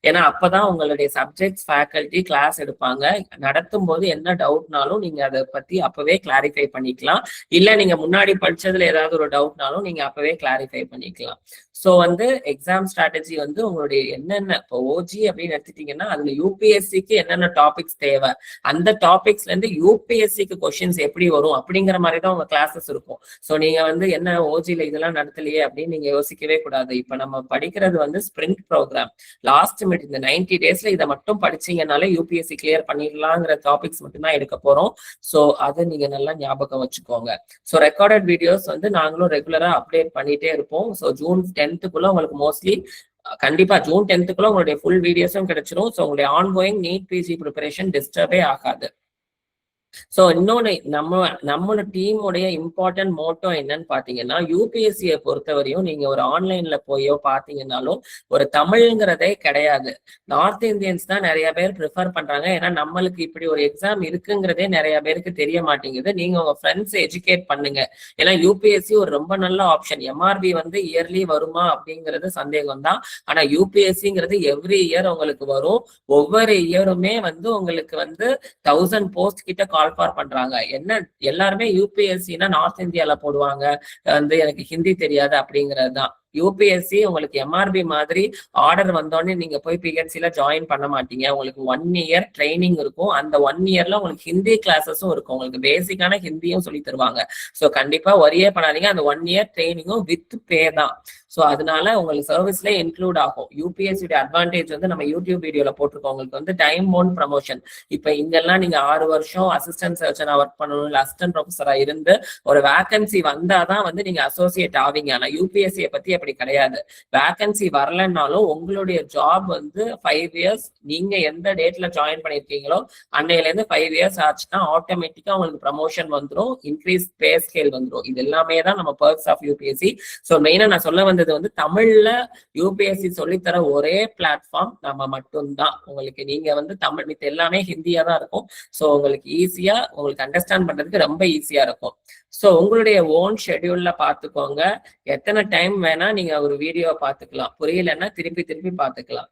ஏன்னா அப்பதான் உங்களுடைய சப்ஜெக்ட்ஸ் ஃபேக்கல்டி கிளாஸ் எடுப்பாங்க. நடத்தும் போது என்ன டவுட்னாலும் நீங்க அதை பத்தி அப்பவே கிளாரிஃபை பண்ணிக்கலாம். இல்ல நீங்க முன்னாடி படிச்சதுல ஏதாவது ஒரு டவுட்னாலும் நீங்க அப்பவே கிளாரிஃபை பண்ணிக்கலாம். ஸோ வந்து எக்ஸாம் ஸ்ட்ராட்டஜி வந்து உங்களுடைய என்னென்ன இப்போ ஓஜி அப்படின்னு எடுத்துட்டீங்கன்னா அதுல யூபிஎஸ்சிக்கு என்னென்ன டாபிக்ஸ் தேவை, அந்த டாபிக்ஸ்ல இருந்து யூபிஎஸ்சிக்கு கொஸ்டின்ஸ் எப்படி வரும் அப்படிங்கிற மாதிரி தான் உங்க கிளாஸஸ் இருக்கும். ஸோ நீங்க வந்து என்ன ஓஜில இதெல்லாம் நடத்தலையே அப்படின்னு நீங்க யோசிக்கவே கூடாது. இப்ப நம்ம படிக்கிறது வந்து ஸ்பிரிண்ட் ப்ரோக்ராம். லாஸ்ட் மினிட் இந்த 90 டேஸ்ல இதை மட்டும் படிச்சீங்கனாலே யூபிஎஸ்சி கிளியர் பண்ணிடலாங்கிற டாபிக்ஸ் மட்டும் தான் எடுக்க போறோம். ஸோ அதை நீங்க நல்லா ஞாபகம் வச்சுக்கோங்க. ஸோ ரெக்கார்டட் வீடியோஸ் வந்து நாங்களும் ரெகுலரா அப்டேட் பண்ணிட்டே இருப்போம். ஸோ ஜூன் 10th உங்களுக்கு மோஸ்ட்லி கண்டிப்பா ஜூன் 10th உங்களுடைய ஃபுல் வீடியோஸும் கிடைச்சிடும். ஸோ உங்களுடைய ஆன்கோயிங் நீட் பிஜி ப்ரிப்பரேஷன் டிஸ்டர்பே ஆகாது. ஸோ இன்னொன்னு நம்மளோட டீமுடைய இம்பார்ட்டன்ட் மோட்டோ என்னன்னு பாத்தீங்கன்னா, யூபிஎஸ்சியை பொறுத்தவரையும் நீங்க ஒரு ஆன்லைன்ல போயோ பாத்தீங்கன்னாலும் ஒரு தமிழ்ங்கிறதே கிடையாது. நார்த் இந்தியன்ஸ் தான் நிறைய பேர் ப்ரிஃபர் பண்றாங்க. ஏன்னா நம்மளுக்கு இப்படி ஒரு எக்ஸாம் இருக்குங்கிறதே நிறைய பேருக்கு தெரிய மாட்டேங்குது. நீங்க உங்க ஃப்ரெண்ட்ஸ் எஜுகேட் பண்ணுங்க. ஏன்னா யூபிஎஸ்சி ஒரு ரொம்ப நல்ல ஆப்ஷன். எம்ஆர்பி வந்து இயர்லி வருமா அப்படிங்கிறது சந்தேகம் தான். ஆனா யூபிஎஸ்சிங்கிறது எவ்ரி இயர் உங்களுக்கு வரும். ஒவ்வொரு இயருமே வந்து உங்களுக்கு வந்து 1000 போஸ்ட் கிட்ட கால் ஃபார் பண்றாங்க. என்ன எல்லாருமே யூபிஎஸ்சினா நார்த் இந்தியால போடுவாங்க, வந்து எனக்கு ஹிந்தி தெரியாது அப்படிங்கிறது தான். யூபிஎஸ்சி உங்களுக்கு எம்ஆர்பி மாதிரி ஆர்டர் வந்தோடனே நீங்க போய் பிஹெச்சில ஜாயின் பண்ண மாட்டீங்க. உங்களுக்கு 1 year ட்ரைனிங் இருக்கும். அந்த 1 yearல உங்களுக்கு ஹிந்தி கிளாஸஸும் இருக்கும். உங்களுக்கு பேசிக்கான ஹிந்தியும் சொல்லி தருவாங்க. ஸோ கண்டிப்பா ஒரியே பண்ணாதீங்க. அந்த 1 year ட்ரைனிங்கும் வித் பே தான். ஸோ அதனால உங்களுக்கு சர்வீஸ்ல இன்க்ளூட் ஆகும். யூபிஎஸ்சியோட அட்வான்டேஜ் வந்து நம்ம யூடியூப் வீடியோல போட்டிருக்கோம். உங்களுக்கு வந்து டைம் பவுண்ட் ப்ரமோஷன். இப்ப இங்கெல்லாம் நீங்க 6 வருஷம் அசிஸ்டன்ட் சர்ஜனா ஒர்க் பண்ணணும், இல்ல அசிஸ்டன்ட் ப்ரொஃபஸரா இருந்து ஒரு வேகன்சி வந்தாதான் வந்து நீங்க அசோசியேட் ஆவீங்க. ஆனா யூபிஎஸ்சியை பத்தி அப்படி கிடையாது. வேகன்சி வரலன்னாலும் உங்களுடைய ஜாப் வந்து 5 years நீங்க எந்த டேட்ல ஜாயின் பண்ணிருக்கீங்களோ அன்னையில இருந்து 5 years ஆச்சுன்னா ஆட்டோமேட்டிக்கா உங்களுக்கு ப்ரமோஷன் வந்துடும், இன்க்ரீஸ் பே ஸ்கேல் வந்துடும். இது எல்லாமே தான் நம்ம பர்க்ஸ் ஆஃப் யூபிஎஸ்சி. ஸோ மெயினா நான் சொல்ல வந்தது வந்து தமிழ்ல யூபிஎஸ்சி சொல்லித்தர ஒரே பிளாட்ஃபார்ம் நம்ம மட்டும்தான். உங்களுக்கு நீங்க வந்து தமிழ் மித்த எல்லாமே ஹிந்தியா தான் இருக்கும். ஸோ உங்களுக்கு ஈஸியா உங்களுக்கு அண்டர்ஸ்டாண்ட் பண்றதுக்கு ரொம்ப ஈஸியா இருக்கும். ஸோ உங்களுடைய ஓன் ஷெட்யூல்ல பார்த்துக்கோங்க. எத்தனை டைம் வேணா நீங்க ஒரு வீடியோ பார்த்துக்கலாம். புரியலன்னா திருப்பி திருப்பி பார்த்துக்கலாம்.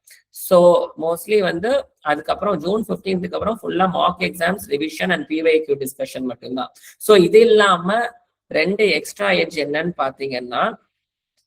ஸோ மோஸ்ட்லி வந்து அதுக்கப்புறம் ஜூன் 15க்கு அப்புறம் ஃபுல்லா mark exams, revision and PYQ discussion மட்டும்தான். ஸோ இது இல்லாம 2 எக்ஸ்ட்ரா எட்ஜ் என்னன்னு பாத்தீங்கன்னா,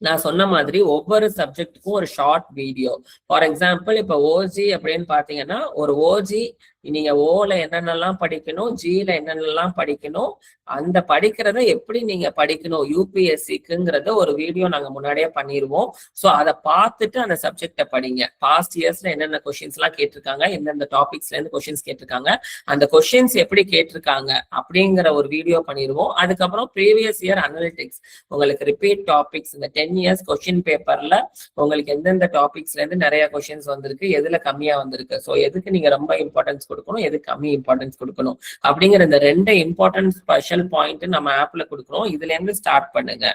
நான் சொன்ன மாதிரி ஒவ்வொரு சப்ஜெக்டுக்கும் ஒரு ஷார்ட் வீடியோ. ஃபார் எக்ஸாம்பிள் இப்போ ஓஜி அப்படின்னு பாத்தீங்கன்னா, ஒரு ஓஜி நீங்க ஓல என்னென்னலாம் படிக்கணும், ஜில என்னென்னலாம் படிக்கணும், அந்த படிக்கிறத எப்படி நீங்க படிக்கணும் யூபிஎஸ்சிக்குங்கிறத ஒரு வீடியோ நாங்க முன்னாடியே பண்ணிடுவோம். ஸோ அதை பார்த்துட்டு அந்த சப்ஜெக்டை படிங்க. பாஸ்ட் இயர்ஸ்ல என்னென்ன கொஸ்டின்ஸ் எல்லாம் கேட்டிருக்காங்க, எந்தெந்த டாபிக்ஸ்ல இருந்து கொஸ்டின்ஸ் கேட்டிருக்காங்க, அந்த கொஸ்டின்ஸ் எப்படி கேட்டிருக்காங்க அப்படிங்கிற ஒரு வீடியோ பண்ணிடுவோம். அதுக்கப்புறம் ப்ரீவியஸ் இயர் அனலிட்டிக்ஸ், உங்களுக்கு ரிப்பீட் டாபிக்ஸ், இந்த 10 இயர்ஸ் கொஸ்டின் பேப்பர்ல உங்களுக்கு எந்தெந்த டாபிக்ஸ்ல இருந்து நிறைய கொஸ்டின்ஸ் வந்திருக்கு, எதுல கம்மியா வந்திருக்கு, ஸோ எதுக்கு நீங்க ரொம்ப இம்பார்ட்டன்ஸ் கொடுக்கணும், எது கம்மி இம்பார்ட்டன்ஸ் கொடுக்கணும் அப்படிங்கிற இந்த 2 இம்பார்ட்டன்ட் ஸ்பெஷல் பாயிண்ட் நம்ம ஆப்ல கொடுக்குறோம். இதுல இருந்து ஸ்டார்ட் பண்ணுங்க.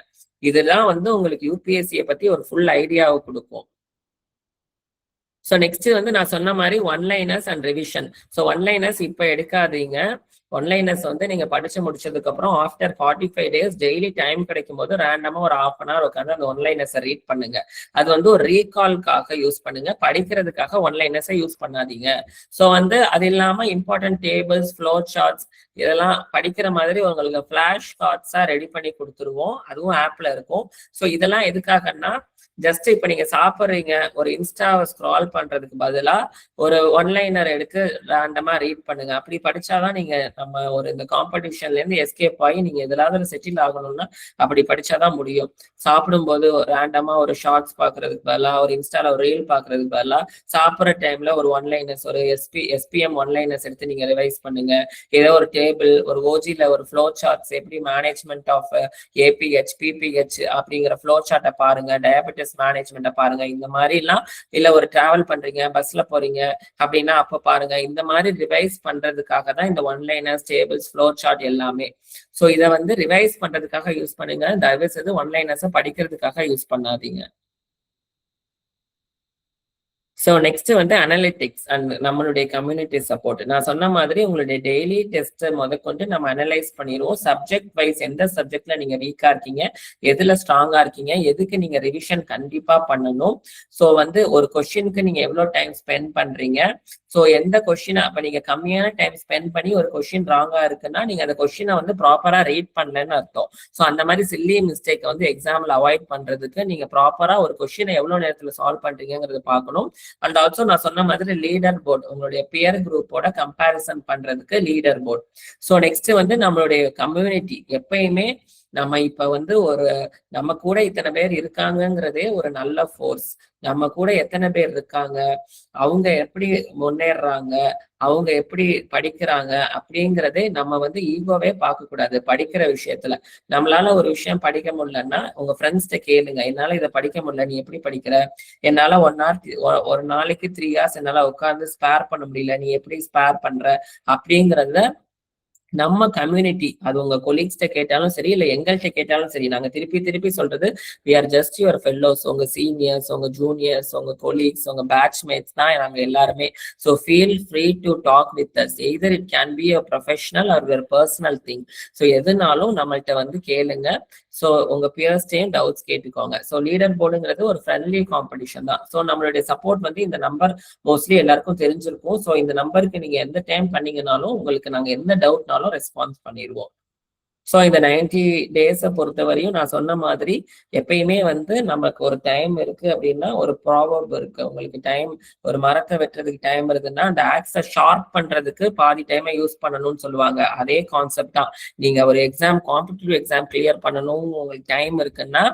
இதெல்லாம் வந்து உங்களுக்கு யூபிஎஸ்சியை பத்தி ஒரு ஃபுல் ஐடியாவை கொடுக்கும். ஸோ நெக்ஸ்ட் வந்து நான் சொன்ன மாதிரி one-liners and revision. So one-liners இப்போ எடுக்காதீங்க. ஒன்லைனர்ஸ் வந்து நீங்க படிச்சு முடிச்சதுக்கு அப்புறம் ஆஃப்டர் 45 days டெய்லி டைம் கிடைக்கும் போது ரேண்டமா ஒரு 1/2 hour உட்காந்து அந்த ஒன்லைனர்ஸை ரீட் பண்ணுங்க. அது வந்து ஒரு ரீகால்காக யூஸ் பண்ணுங்க, படிக்கிறதுக்காக ஒன்லைனர்ஸை யூஸ் பண்ணாதீங்க. ஸோ வந்து அது இல்லாம இம்பார்ட்டன்ட் டேபிள்ஸ், ஃப்ளோ சார்ட்ஸ் இதெல்லாம் படிக்கிற மாதிரி உங்களுக்கு ஃபிளாஷ் கார்ட்ஸா ரெடி பண்ணி கொடுத்துருவோம். அதுவும் ஆப்ல இருக்கும். ஸோ இதெல்லாம் எதுக்காகன்னா, ஜஸ்ட் இப்ப நீங்க சாப்பிடுறீங்க, ஒரு இன்ஸ்டாவை ஸ்க்ரால் பண்றதுக்கு பதிலா ஒரு ஒன்லைனர் எடுத்து ரேண்டமா ரீட் பண்ணுங்க. அப்படி படிச்சாதான் நீங்க நம்ம ஒரு இந்த காம்படிஷன்ல இருந்து எஸ்கேப் ஆகி நீங்க எதாவது செட்டில் ஆகணும்னா அப்படி படிச்சாதான் முடியும். சாப்பிடும்போது ரேண்டமா ஒரு ஷார்ட்ஸ் பாக்குறதுக்கு பதிலா, ஒரு இன்ஸ்டால ஒரு ரீல் பாக்குறதுக்கு பதிலா, சாப்பிட்ற டைம்ல ஒரு ஒன்லைனர்ஸ், ஒரு எஸ்பிஎம் ஒன்லைனர்ஸ் எடுத்து நீங்க ரிவைஸ் பண்ணுங்க. ஏதோ ஒரு டேபிள், ஒரு ஓஜில ஒரு ஃப்ளோ சார்ட்ஸ், எப்படி மேனேஜ்மெண்ட் ஆஃப் ஏபிஹெச், பிபிஹெச் அப்படிங்கிற ஃப்ளோ சார்ட்டை பாருங்க, டயபெட்டிஸ் மேனேஜ்மெண்ட்டை பாருங்க. இந்த மாதிரி எல்லாம் இல்ல ஒரு டிராவல் பண்றீங்க, பஸ்ல போறீங்க அப்படின்னா அப்ப பாருங்க. இந்த மாதிரி ரிவைஸ் பண்றதுக்காக தான் இந்த ஒன்லைனர்ஸ், டேபிள்ஸ், ஃப்ளோ சார்ட் எல்லாமே. ஸோ இதை வந்து ரிவைஸ் பண்றதுக்காக யூஸ் பண்ணுங்க. தயவு செய்து ஒன்லைனர்ஸை படிக்கிறதுக்காக யூஸ் பண்ணாதீங்க. ஸோ நெக்ஸ்ட் வந்து அனலிட்டிக்ஸ் அண்ட் நம்மளுடைய கம்யூனிட்டி சப்போர்ட். நான் சொன்ன மாதிரி உங்களுடைய டெய்லி டெஸ்ட் முதற்கொண்டு நம்ம அனலைஸ் பண்ணிடுவோம். சப்ஜெக்ட் வைஸ் எந்த சப்ஜெக்ட்ல நீங்க வீக்கா இருக்கீங்க, எதுல ஸ்ட்ராங்கா இருக்கீங்க, எதுக்கு நீங்க ரிவிஷன் கண்டிப்பா பண்ணணும். ஸோ வந்து ஒரு கொஸ்டினுக்கு நீங்க எவ்வளவு டைம் ஸ்பெண்ட் பண்றீங்க, ஸோ எந்த கொஸ்டினை அப்ப நீங்க கம்மியான டைம் ஸ்பெண்ட் பண்ணி ஒரு கொஸ்டின் ராங்கா இருக்குன்னா நீங்க அந்த கொஸ்டினை வந்து ப்ராப்பரா ரீட் பண்ணலன்னு அர்த்தம். ஸோ அந்த மாதிரி சில்லி மிஸ்டேக்கை வந்து எக்ஸாம்ல அவாய்ட் பண்றதுக்கு நீங்க ப்ராப்பரா ஒரு கொஸ்டினை எவ்வளவு நேரத்துல சால்வ் பண்றீங்கிறத பார்க்கணும். அண்ட் ஆல்சோ நான் சொன்ன மாதிரி லீடர் போர்டு, உங்களுடைய பியர் குரூப்போட கம்பேரிசன் பண்றதுக்கு லீடர் போர்டு. ஸோ நெக்ஸ்ட் வந்து நம்மளுடைய கம்யூனிட்டி எப்பயுமே நம்ம இப்ப வந்து ஒரு நம்ம கூட இத்தனை பேர் இருக்காங்கிறதே ஒரு நல்ல ஃபோர்ஸ். நம்ம கூட எத்தனை பேர் இருக்காங்க, அவங்க எப்படி முன்னேறாங்க, அவங்க எப்படி படிக்கிறாங்க அப்படிங்கிறதே நம்ம வந்து ஈகோவே பார்க்க கூடாது. படிக்கிற விஷயத்துல நம்மளால ஒரு விஷயம் படிக்க முடியலன்னா உங்க ஃப்ரெண்ட்ஸ்கிட்ட கேளுங்க, என்னால இதை படிக்க முடியல, நீ எப்படி படிக்கிற, என்னால ஒரு நாளைக்கு 3 hours என்னால உட்காந்து ஸ்பேர் பண்ண முடியல, நீ எப்படி ஸ்பேர் பண்ற அப்படிங்கிறத நம்ம கம்யூனிட்டி, அது உங்க கொலீக்ஸ்ட கேட்டாலும் சரி, இல்ல எங்கள்கிட்ட கேட்டாலும் சரி, நாங்க திருப்பி திருப்பி சொல்றது we are just your fellows. உங்க சீனியர்ஸ், உங்க ஜூனியர்ஸ், உங்க கொலீக்ஸ், உங்க பேட்ச்மேட்ஸ் தான் நாங்க எல்லாருமே. So feel free to talk with us. Either it can be a professional or your personal thing. So எதுனாலும் நம்மள்கிட்ட வந்து கேளுங்க. ஸோ உங்க பியர்ஸ்டையும் டவுட்ஸ் கேட்டுக்கோங்க. ஸோ லீடர் போர்டுங்கிறது ஒரு ஃப்ரெண்ட்லி காம்படிஷன் தான். ஸோ நம்மளுடைய சப்போர்ட் வந்து இந்த நம்பர் மோஸ்ட்லி எல்லாருக்கும் தெரிஞ்சிருக்கும். ஸோ இந்த நம்பருக்கு நீங்க எந்த டைம் பண்ணீங்கனாலும் உங்களுக்கு நாங்க எந்த டவுட்னாலும் ரெஸ்பான்ஸ் பண்ணிடுவோம். ஸோ இந்த 90 days பொறுத்தவரையும் நான் சொன்ன மாதிரி எப்பயுமே வந்து நமக்கு ஒரு டைம் இருக்கு அப்படின்னா ஒரு ப்ராவர்ப் இருக்கு. உங்களுக்கு டைம், ஒரு மரத்தை வெட்டுறதுக்கு டைம் இருக்குன்னா அந்த ஆக்ஸை ஷார்ப் பண்றதுக்கு பாதி டைமை யூஸ் பண்ணணும்னு சொல்லுவாங்க. அதே கான்செப்ட் தான். நீங்க ஒரு எக்ஸாம், காம்படிட்டிவ் எக்ஸாம் கிளியர் பண்ணணும், உங்களுக்கு டைம் இருக்குன்னா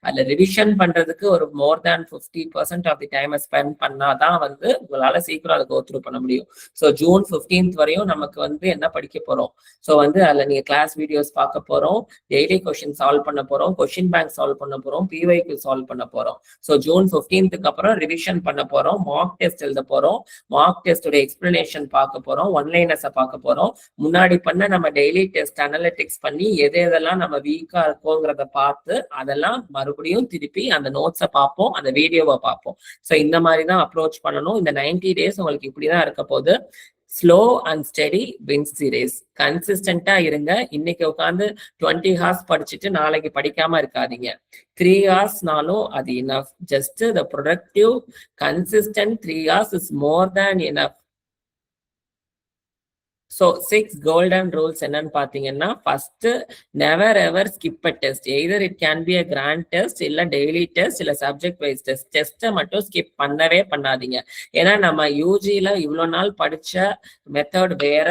அதுல ரிவிஷன் பண்றதுக்கு ஒரு more than 50% ஆஃப் தி டைமை ஸ்பெண்ட் பண்ணாதான் வந்து உங்களால சீக்கிரம் அதை கோ த்ரூ பண்ண முடியும். ஸோ ஜூன் 15th வரையும் நமக்கு வந்து என்ன படிக்க போறோம், ஸோ வந்து அதுல நீங்க கிளாஸ் வீடியோஸ் பார்க்க போறோம், டெய்லி கொஸ்டின் சால்வ் பண்ண போறோம், கொஸ்டின் பேங்க் சால்வ் பண்ண போறோம், பிவைக்யூ சால்வ் பண்ண போறோம். ஸோ ஜூன் 15th அப்புறம் ரிவிஷன் பண்ண போறோம், மார்க் டெஸ்ட் எழுத போறோம், மார்க் டெஸ்டோட எக்ஸ்பிளனேஷன் பார்க்க போறோம், ஒன்லைனர்ஸை பார்க்க போறோம். முன்னாடி பண்ண நம்ம டெய்லி டெஸ்ட் அனலிட்டிக்ஸ் பண்ணி எதெல்லாம் நம்ம வீக்கா இருக்கோங்கிறத பார்த்து அதெல்லாம் மறுபடியும் திருப்பி அந்த நோட்ஸை பார்ப்போம், அந்த வீடியோவை பார்ப்போம். ஸோ இந்த மாதிரி தான் அப்ரோச் பண்ணணும். இந்த 90 days உங்களுக்கு இப்படிதான் இருக்க போகுது. Slow and steady wins the race. கன்சிஸ்டண்டா இருங்க. இன்னைக்கு உட்காந்து 20 ஹார்ஸ் படிச்சுட்டு நாளைக்கு படிக்காம இருக்காதீங்க. 3 ஹார்ஸ்னாலும் அது enough. Just the productive consistent 3 hours is more than enough. So 6 golden rules என்னன்னு பார்த்தீங்கன்னா, first never ever skip a test. Either it can be a grand test, இல்லை டெய்லி டெஸ்ட், இல்லை சப்ஜெக்ட் வைஸ் டெஸ்ட். டெஸ்ட்டை மட்டும் skip பண்ணவே பண்ணாதீங்க. ஏன்னா நம்ம யூஜியில் இவ்வளோ நாள் படிச்ச மெத்தட் வேற,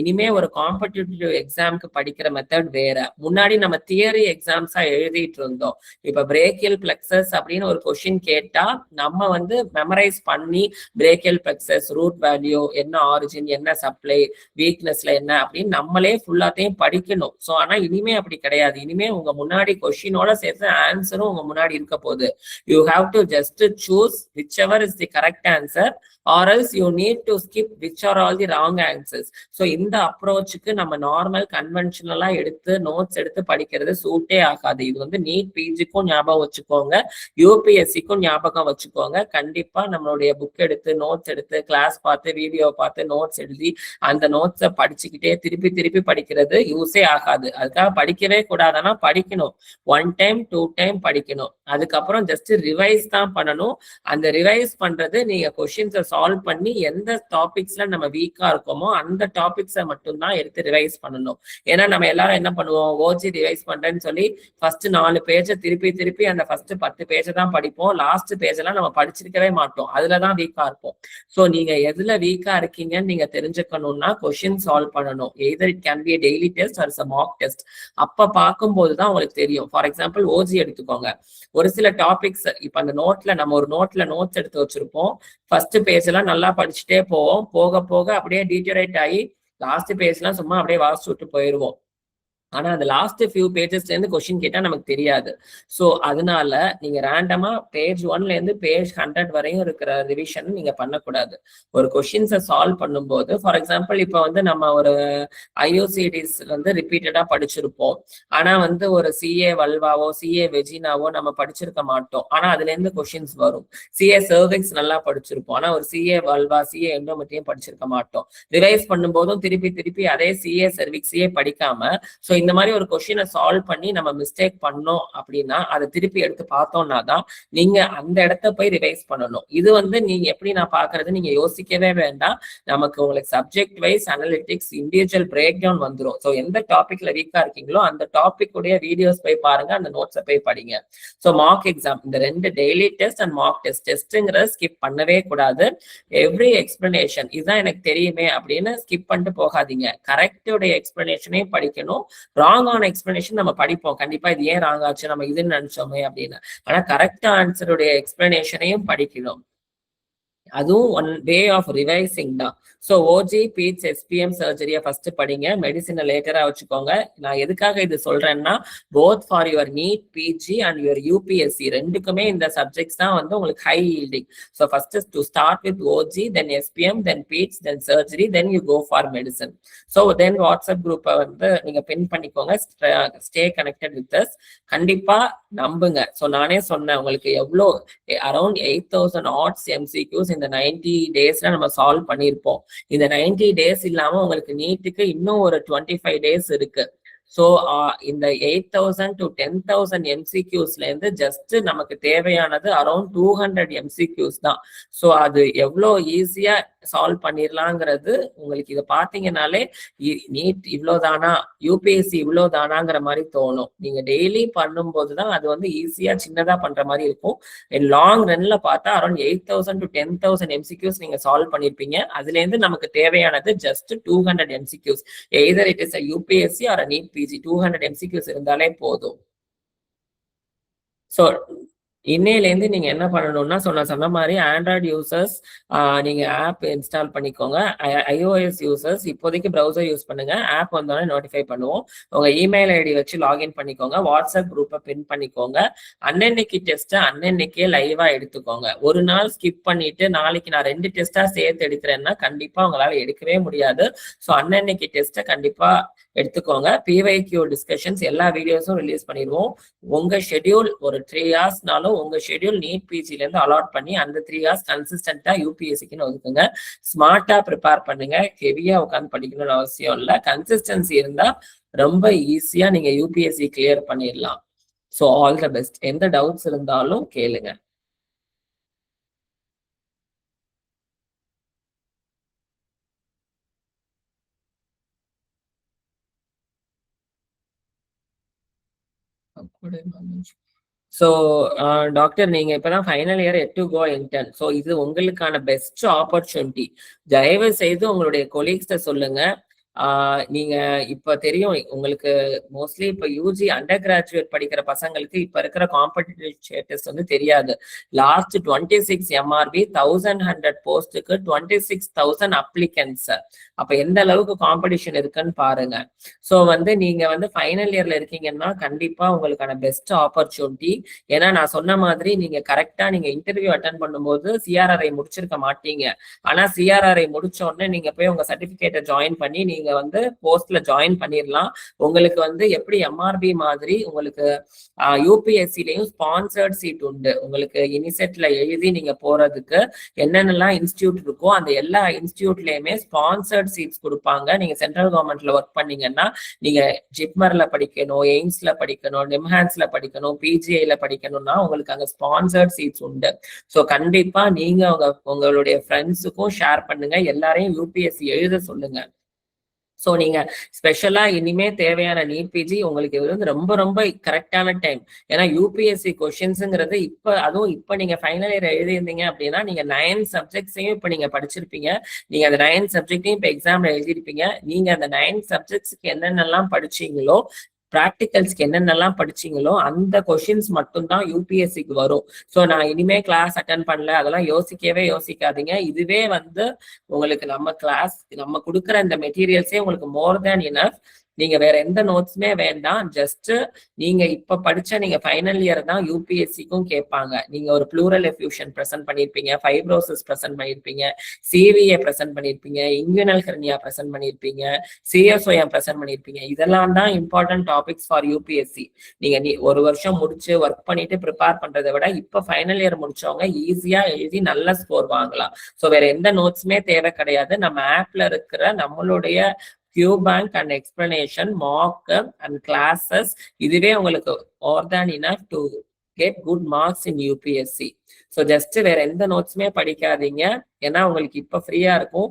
இனிமே ஒரு காம்படிட்டிவ் எக்ஸாமுக்கு படிக்கிற மெத்தட் வேற. முன்னாடி நம்ம தியரி எக்ஸாம்ஸா எழுதிட்டு இருந்தோம். இப்போ பிரேக்கியல் பிளெக்சஸ் அப்படின்னு ஒரு கொஸ்டின் கேட்டா நம்ம வந்து மெமரைஸ் பண்ணி பிரேக்கியல் பிளெக்சஸ், ரூட் வேல்யூ, என்ன ஆரிஜின், என்ன சப்ளை, வீக்னஸ்ல என்ன அப்படின்னு நம்மளே ஃபுல்லாத்தையும் படிக்கணும். ஸோ ஆனா இனிமே அப்படி கிடையாது. இனிமே உங்க முன்னாடி கொஸ்டினோட சேர்த்து ஆன்சரும் உங்க முன்னாடி இருக்க போகுது. You have to just choose which ever is the correct answer, or else you need to skip which are all the wrong answers. So இந்த அப்ரோச்சுக்கு நம்ம நார்மல் கன்வென்ஷனலா எடுத்து நோட்ஸ் எடுத்து படிக்கிறது சூட்டே ஆகாது. இது வந்து நீட் பிஜிக்கும் ஞாபகம் வச்சுக்கோங்க, யூபிஎஸ்சிக்கும் ஞாபகம் வச்சுக்கோங்க. கண்டிப்பா நம்மளுடைய புக் எடுத்து நோட்ஸ் எடுத்து கிளாஸ் பார்த்து வீடியோ பார்த்து நோட்ஸ் எழுதி அந்த நோட்ஸை படிச்சுக்கிட்டே திருப்பி திருப்பி படிக்கிறது யூஸே ஆகாது. அதுக்காக படிக்கவே கூடாதுன்னா படிக்கணும். 1 டைம் 2 டைம் படிக்கணும். அதுக்கப்புறம் ஜஸ்ட் ரிவைஸ் தான் பண்ணணும். அந்த ரிவைஸ் பண்றது நீங்க கொஸ்டின்ஸை சால்வ் பண்ணி எந்த டாபிக்ஸ்ல நம்ம வீக்கா இருக்கோமோ அந்த டாபிக்ஸை மட்டும்தான் எடுத்து ரிவைஸ் பண்ணணும். ஏன்னா நம்ம எல்லாரும் என்ன பண்ணுவோம், ஓஜி ரிவைஸ் பண்றேன்னு சொல்லி ஃபர்ஸ்ட் 4 பேஜை திருப்பி திருப்பி அந்த ஃபர்ஸ்ட் 10 பேஜை தான் படிப்போம். லாஸ்ட் பேஜ் எல்லாம் நம்ம படிச்சிருக்கவே மாட்டோம். அதுலதான் வீக்கா இருப்போம். ஸோ நீங்க எதுல வீக்கா இருக்கீங்கன்னு நீங்க தெரிஞ்சுக்கணும்னா கொஸ்டின் சால்வ் பண்ணணும். Either it can be a daily test or a mock test. அப்ப பார்க்கும்போது தான் உங்களுக்கு தெரியும். ஃபார் எக்ஸாம்பிள் ஓஜி எடுத்துக்கோங்க. ஒரு சில டாபிக்ஸ் இப்ப அந்த நோட்ல நம்ம ஒரு நோட்ல நோட்ஸ் எடுத்து வச்சிருப்போம். ஃபர்ஸ்ட் பேஜ் எல்லாம் நல்லா படிச்சுட்டே போவோம். போக போக அப்படியே டீட்டரேட் ஆகி லாஸ்ட் பேஜ் எல்லாம் சும்மா அப்படியே வாசிச்சு விட்டு போயிடுவோம். ஆனா அந்த லாஸ்ட் ஃபியூ பேஜஸ்ல இருந்து கொஸ்டின் கேட்டா நமக்கு தெரியாது. ஸோ அதனால நீங்க ரேண்டமா பேஜ் 1ல இருந்து பேஜ் 100 வரையும் இருக்கிற ரிவிஷன் நீங்க பண்ணக்கூடாது. ஒரு கொஸ்டின்ஸை சால்வ் பண்ணும்போது ஃபார் எக்ஸாம்பிள் இப்போ வந்து நம்ம ஒரு ஐஓசிடிஸ் வந்து ரிப்பீட்டடா படிச்சிருப்போம். ஆனா வந்து ஒரு சிஏ வல்வாவோ சிஏ வெஜினாவோ நம்ம படிச்சிருக்க மாட்டோம். ஆனா அதுல இருந்து கொஸ்டின்ஸ் வரும். சிஏ சர்விக்ஸ் நல்லா படிச்சிருப்போம். ஆனா ஒரு சிஏ வல்வா சிஏ எண்டோமெட்ரியம் படிச்சிருக்க மாட்டோம். ரிவைஸ் பண்ணும்போதும் திருப்பி திருப்பி அதே சிஏ சர்விக்ஸையே படிக்காம ஸோ இந்த மாதிரி ஒரு கொஸ்டினை சால்வ் பண்ணி நம்ம மிஸ்டேக் பண்ணோம் அப்படின்னா அதை திருப்பி எடுத்து பார்த்தோம்னா தான் நீங்க அந்த இடத்த போய் ரிவைஸ் பண்ணணும். இது வந்து நீங்க எப்படி நான் பாக்குறது, நீங்க யோசிக்கவே வேண்டாம். நமக்கு உங்களுக்கு subject wise analytics individual break down வந்துடும். ஸோ எந்த டாபிக்ல வீக்கா இருக்கீங்களோ அந்த டாபிக் உடைய வீடியோஸ் போய் பாருங்க, அந்த நோட்ஸை போய் படிங்க. ஸோ மார்க் எக்ஸாம் இந்த 2 daily test and mock test. டெஸ்ட்ங்கிறத ஸ்கிப் பண்ணவே கூடாது. எவ்ரி எக்ஸ்பிளனேஷன் இதுதான் எனக்கு தெரியுமே அப்படின்னு ஸ்கிப் பண்ணிட்டு போகாதீங்க. கரெக்டோடைய எக்ஸ்பிளனேஷனையும் படிக்கணும். ராங்கான எக்ஸ்பிளனேஷன் நம்ம படிப்போம். கண்டிப்பா இது ஏன் ராங் ஆச்சு, நம்ம இதுன்னு நினைச்சோமே அப்படின்னு. ஆனா கரெக்ட் ஆன்சருடைய எக்ஸ்பிளனேஷனையும் படிக்கணும். அதுவும் ஒன் வே ஆஃப் ரிவைசிங் தான். ஸோ ஓஜி பீட்ஸ் எஸ்பிஎம் சர்ஜரியை ஃபர்ஸ்ட் படிங்க, மெடிசினை லேட்டரா வச்சுக்கோங்க. நான் எதுக்காக இது சொல்றேன்னா both for your NEET PG and your UPSC ரெண்டுக்குமே இந்த சப்ஜெக்ட்ஸ் தான் வந்து உங்களுக்கு high yielding. So first to start with OG, then SPM, then peds, then surgery, then you go for medicine. So then WhatsApp குரூப்பை வந்து நீங்க pin பண்ணிக்கோங்க. Stay connected with us. கண்டிப்பா நம்புங்க. ஸோ நானே சொன்னேன் உங்களுக்கு எவ்வளோ அரௌண்ட் 8000 ஆட்ஸ் எம்சிக்யூஸ் இந்த 90 டேஸ்ல நம்ம சால்வ் பண்ணியிருப்போம். இந்த 90 டேஸ் இல்லாம உங்களுக்கு நீட்டுக்கு இன்னும் ஒரு 25 டேஸ் இருக்கு. ஸோ இந்த 8000 to 10,000 எம்சிக்யூஸ்ல இருந்து ஜஸ்ட் நமக்கு தேவையானது அரௌண்ட் 200 எம்சிக்யூஸ் தான். ஸோ அது எவ்வளோ ஈஸியா சால்வ் பண்ணிடலாங்கிறது உங்களுக்கு இதை பார்த்தீங்கன்னாலே நீட் இவ்வளோதானா, யூபிஎஸ்சி இவ்வளோதானாங்கிற மாதிரி தோணும். நீங்க டெய்லி பண்ணும்போது தான் அது வந்து ஈஸியா சின்னதா பண்ற மாதிரி இருக்கும். லாங் ரன்ல பார்த்தா அரௌண்ட் 8000 to 10,000 எம்சிக்யூஸ் நீங்க சால்வ் பண்ணிருப்பீங்க. அதுல இருந்து நமக்கு தேவையானது just 200 MCQs. Either it is a UPSC or a NEET PG. 200 MCQs இருந்தாலே போதும். ஸோ இன்னையிலேருந்து நீங்க என்ன பண்ணணும்னா சொன்ன மாதிரி ஆண்ட்ராய்டு யூசர்ஸ் நீங்க ஆப் இன்ஸ்டால் பண்ணிக்கோங்க. ஐஓஎஸ் யூசர்ஸ் இப்போதைக்கு ப்ரௌசர் யூஸ் பண்ணுங்க. ஆப் வந்தோடனே நோட்டிஃபை பண்ணுவோம். உங்க இமெயில் ஐடி வச்சு லாகின் பண்ணிக்கோங்க. வாட்ஸ்அப் குரூப்பை பின் பண்ணிக்கோங்க. அன்னன்னைக்கு டெஸ்ட்டை அன்னன்னைக்கே லைவா எடுத்துக்கோங்க. ஒரு நாள் ஸ்கிப் பண்ணிட்டு நாளைக்கு நான் 2 டெஸ்டா சேர்த்து எடுக்கிறேன்னா கண்டிப்பா உங்களால எடுக்கவே முடியாது. ஸோ அன்னன்னைக்கு டெஸ்ட்டை கண்டிப்பா எடுத்துக்கோங்க. பிவைக்யூ டிஸ்கஷன்ஸ் எல்லா வீடியோஸும் ரிலீஸ் பண்ணிடுவோம். உங்க ஷெட்யூல் ஒரு 3 ஹார்ஸ்னாலும் உங்க ஷெட்யூல் நீட் பிஜில இருந்து அலாட் பண்ணி அந்த 3 ஹார்ஸ் கன்சிஸ்டன்டா யூபிஎஸ்சிக்குன்னு ஒதுக்குங்க. ஸ்மார்ட்டா ப்ரிப்பேர் பண்ணுங்க. ஹெவியா உட்காந்து படிக்கணும்னு அவசியம் இல்லை. கன்சிஸ்டன்சி இருந்தா ரொம்ப ஈஸியா நீங்க யூபிஎஸ்சி கிளியர் பண்ணிடலாம். So all the best. எந்த டவுட்ஸ் இருந்தாலும் கேளுங்க. ஸோ டாக்டர், நீங்க இப்பதான் final year yet to go intern. So இது உங்களுக்கான பெஸ்ட் ஆப்பர்ச்சுனிட்டி. தயவு செய்து உங்களுடைய கொலீக்ஸ்ட சொல்லுங்க. நீங்க இப்ப தெரியும் உங்களுக்கு மோஸ்ட்லி இப்ப யூஜி அண்டர் கிராஜுவேட் படிக்கிற பசங்களுக்கு இப்ப இருக்கிற காம்படிட்டிவ் ஸ்டேட்டஸ் வந்து தெரியாது. Last 26 MRP 1100 போஸ்டுக்கு 26,000 applicants. அப்ப எந்த அளவுக்கு காம்படிஷன் இருக்குன்னு பாருங்க. ஸோ வந்து நீங்க வந்து ஃபைனல் இயர்ல இருக்கீங்கன்னா கண்டிப்பா உங்களுக்கான பெஸ்ட் ஆப்பர்ச்சுனிட்டி. ஏன்னா நான் சொன்ன மாதிரி நீங்க கரெக்டா நீங்க இன்டர்வியூ அட்டன் பண்ணும்போது சிஆர்ஆர்ஐ முடிச்சிருக்க மாட்டீங்க. ஆனா சிஆர்ஆர்ஐ முடிச்ச உடனே நீங்க போய் உங்க சர்டிபிகேட்டை ஜாயின் பண்ணி நீங்க வந்து போஸ்ட்ல ஜாயின் பண்ணிடலாம். உங்களுக்கு வந்து எப்படி எம்ஆர்பி மாதிரி உங்களுக்கு யூபிஎஸ்சிலையும் ஸ்பான்சர்ட் சீட் உண்டு. உங்களுக்கு இனிசெட்ல எழுதி நீங்க போறதுக்கு என்னென்னலாம் இன்ஸ்டியூட் இருக்கோ அந்த எல்லா இன்ஸ்டியூட்லயுமே ஸ்பான்சர்ட் சீட்ஸ் கொடுப்பாங்க. நீங்க சென்ட்ரல் கவர்மெண்ட்ல ஒர்க் பண்ணீங்கன்னா நீங்க ஜிப்மர்ல படிக்கணும், எய்ம்ஸ்ல படிக்கணும், நிம்ஹான்ஸ்ல படிக்கணும், பிஜிஐல படிக்கணும்னா உங்களுக்கு அங்க ஸ்பான்சர்ட் சீட்ஸ் உண்டு. ஸோ கண்டிப்பா நீங்க உங்களுடைய ஃப்ரெண்ட்ஸுக்கும் ஷேர் பண்ணுங்க. எல்லாரையும் யூபிஎஸ்சி எழுத சொல்லுங்க. ஸோ நீங்க ஸ்பெஷலா இனிமே தேவையான நீட் பிஜி உங்களுக்கு இது வந்து ரொம்ப ரொம்ப கரெக்டான டைம். ஏன்னா யூபிஎஸ்சி கொஸ்டின்ஸுங்கிறது அதுவும் இப்ப நீங்க ஃபைனல் இயர் எழுதியிருந்தீங்க அப்படின்னா நீங்க 9 சப்ஜெக்ட்ஸையும் இப்ப நீங்க படிச்சிருப்பீங்க. நீங்க அந்த 9 சப்ஜெக்டையும் இப்ப எக்ஸாம்ல எழுதிருப்பீங்க. நீங்க அந்த 9 சப்ஜெக்ட்ஸ்க்கு என்னென்னலாம் படிச்சீங்களோ, ப்ராக்டிகல்ஸ்க்கு என்னென்னலாம் படிச்சீங்களோ அந்த கொஷின்ஸ் மட்டும்தான் யூபிஎஸ்சிக்கு வரும். ஸோ நான் இனிமே கிளாஸ் அட்டன் பண்ணல அதெல்லாம் யோசிக்கவே யோசிக்காதீங்க. இதுவே வந்து உங்களுக்கு நம்ம கொடுக்குற இந்த மெட்டீரியல்ஸே உங்களுக்கு மோர் தேன் இனஃப். நீங்க வேற எந்த நோட்ஸுமே வேண்டாம். ஜஸ்ட் நீங்க இப்ப படிச்ச நீங்க ஃபைனல் இயர் தான் யூபிஎஸ்சிக்கும் கேட்பாங்க. நீங்க ஒரு ப்ளூரல் எஃப்யூஷன் ப்ரெசென்ட் பண்ணிருப்பீங்க, ஃபைப்ரோசிஸ் ப்ரெசென்ட் பண்ணிருப்பீங்க, சிவிஏ ப்ரெசென்ட் பண்ணிருப்பீங்க, இன்குனல் ஹெர்னியா ப்ரெசென்ட் பண்ணிருப்பீங்க, சிஎஸ்ஓஎம் ப்ரெசென்ட் பண்ணிருப்பீங்க. இதெல்லாம் தான் இம்பார்ட்டன்ட் டாபிக்ஸ் ஃபார் யூபிஎஸ்சி. நீங்க ஒரு வருஷம் முடிச்சு ஒர்க் பண்ணிட்டு ப்ரிப்பேர் பண்றதை விட இப்ப ஃபைனல் இயர் முடிச்சவங்க ஈஸியா எழுதி நல்ல ஸ்கோர் வாங்கலாம். ஸோ வேற எந்த நோட்ஸுமே தேவை கிடையாது. நம்ம ஆப்ல இருக்கிற நம்மளுடைய QBank and explanation, mock and classes இதுவே உங்களுக்கு more than enough to get good marks in UPSC. So just வேற எந்த நோட்ஸுமே படிக்காதீங்க. ஏன்னா உங்களுக்கு இப்ப ஃப்ரீயா இருக்கும்.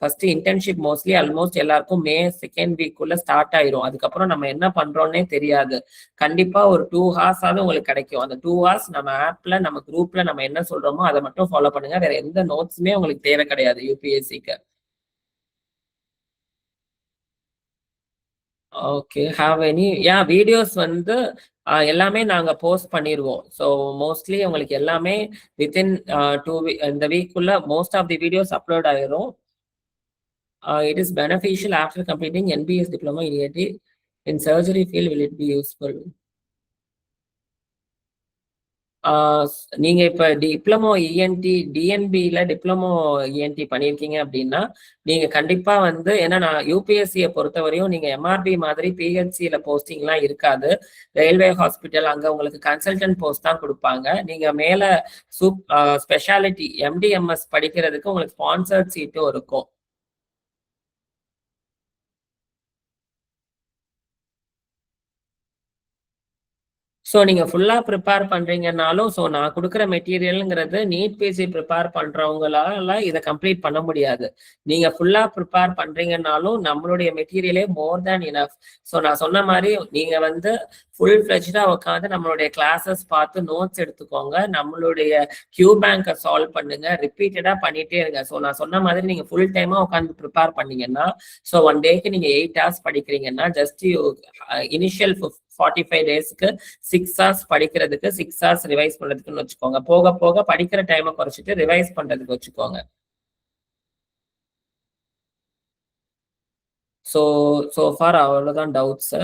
ஃபர்ஸ்ட் இன்டர்ன்ஷிப் மோஸ்ட்லி ஆல்மோஸ்ட் எல்லாருக்கும் மே 2nd வீக்குள்ள ஸ்டார்ட் ஆயிரும். அதுக்கப்புறம் நம்ம என்ன பண்றோம்னே தெரியாது. கண்டிப்பா ஒரு 2 hours ஆவது உங்களுக்கு கிடைக்கும். அந்த 2 hours நம்ம ஆப்ல நம்ம குரூப்ல நம்ம என்ன சொல்றோமோ அதை மட்டும் ஃபாலோ பண்ணுங்க. வேற எந்த நோட்ஸுமே உங்களுக்கு தேவை கிடையாது யூபிஎஸ்சிக்கு. ஓகே, ஹாவ் எனி வீடியோஸ் வந்து எல்லாமே நாங்க போஸ்ட் பண்ணிடுவோம். ஸோ மோஸ்ட்லி உங்களுக்கு எல்லாமே வித்தின் 2 இந்த வீக்குள்ள most of the videos upload ஆயிரும். It is beneficial after completing NBS diploma in surgery field will it be useful. நீங்க இப்ப டிப்ளமோ இஎன்டி டிஎன்பில டிப்ளமோ இஎன்டி பண்ணிருக்கீங்க அப்படின்னா நீங்க கண்டிப்பா வந்து ஏன்னா நான் யூபிஎஸ்சியை பொறுத்தவரையும் நீங்க எம்ஆர்பி மாதிரி பிஹெச்சில போஸ்டிங்லாம் இருக்காது. ரயில்வே ஹாஸ்பிட்டல் அங்க உங்களுக்கு கன்சல்டன்ட் போஸ்ட் தான் கொடுப்பாங்க. நீங்க மேல ஸ்பெஷாலிட்டி எம்டிஎம்எஸ் படிக்கிறதுக்கு உங்களுக்கு ஸ்பான்சர்ட் சீட்டும் இருக்கும். ஸோ நீங்க ஃபுல்லா ப்ரிப்பேர் பண்றீங்கன்னாலும் ஸோ நான் கொடுக்குற மெட்டீரியல்ங்கிறது நீட் பிஜி ப்ரிப்பேர் பண்றவங்களால இதை கம்ப்ளீட் பண்ண முடியாது. நீங்க ஃபுல்லா ப்ரிப்பேர் பண்றீங்கன்னாலும் நம்மளுடைய மெட்டீரியலே மோர் தேன் இனஃப். ஸோ நான் சொன்ன மாதிரி நீங்க வந்து ஃபுல் ஃபிளெஜ்டா உட்காந்து நம்மளுடைய கிளாஸஸ் பார்த்து நோட்ஸ் எடுத்துக்கோங்க. நம்மளுடைய QBank சால்வ் பண்ணுங்க. ரிப்பீட்டடா பண்ணிட்டே இருங்க. ஸோ நான் சொன்ன மாதிரி நீங்க ஃபுல் டைமா உட்காந்து ப்ரிப்பேர் பண்ணீங்கன்னா ஸோ 1 டேக்கு நீங்க 8 hours படிக்கிறீங்கன்னா ஜஸ்ட் இனிஷியல் 45 டேஸ்க்கு 6 hours படிக்கிறதுக்கு 6 hours ரிவைஸ் பண்றதுக்குன்னு வச்சுக்கோங்க. போக போக படிக்கிற டைமை குறைச்சிட்டு ரிவைஸ் பண்றதுக்கு வச்சுக்கோங்க. ஸோ ஃபார் அவ்வளவுதான் டவுட்ஸ்.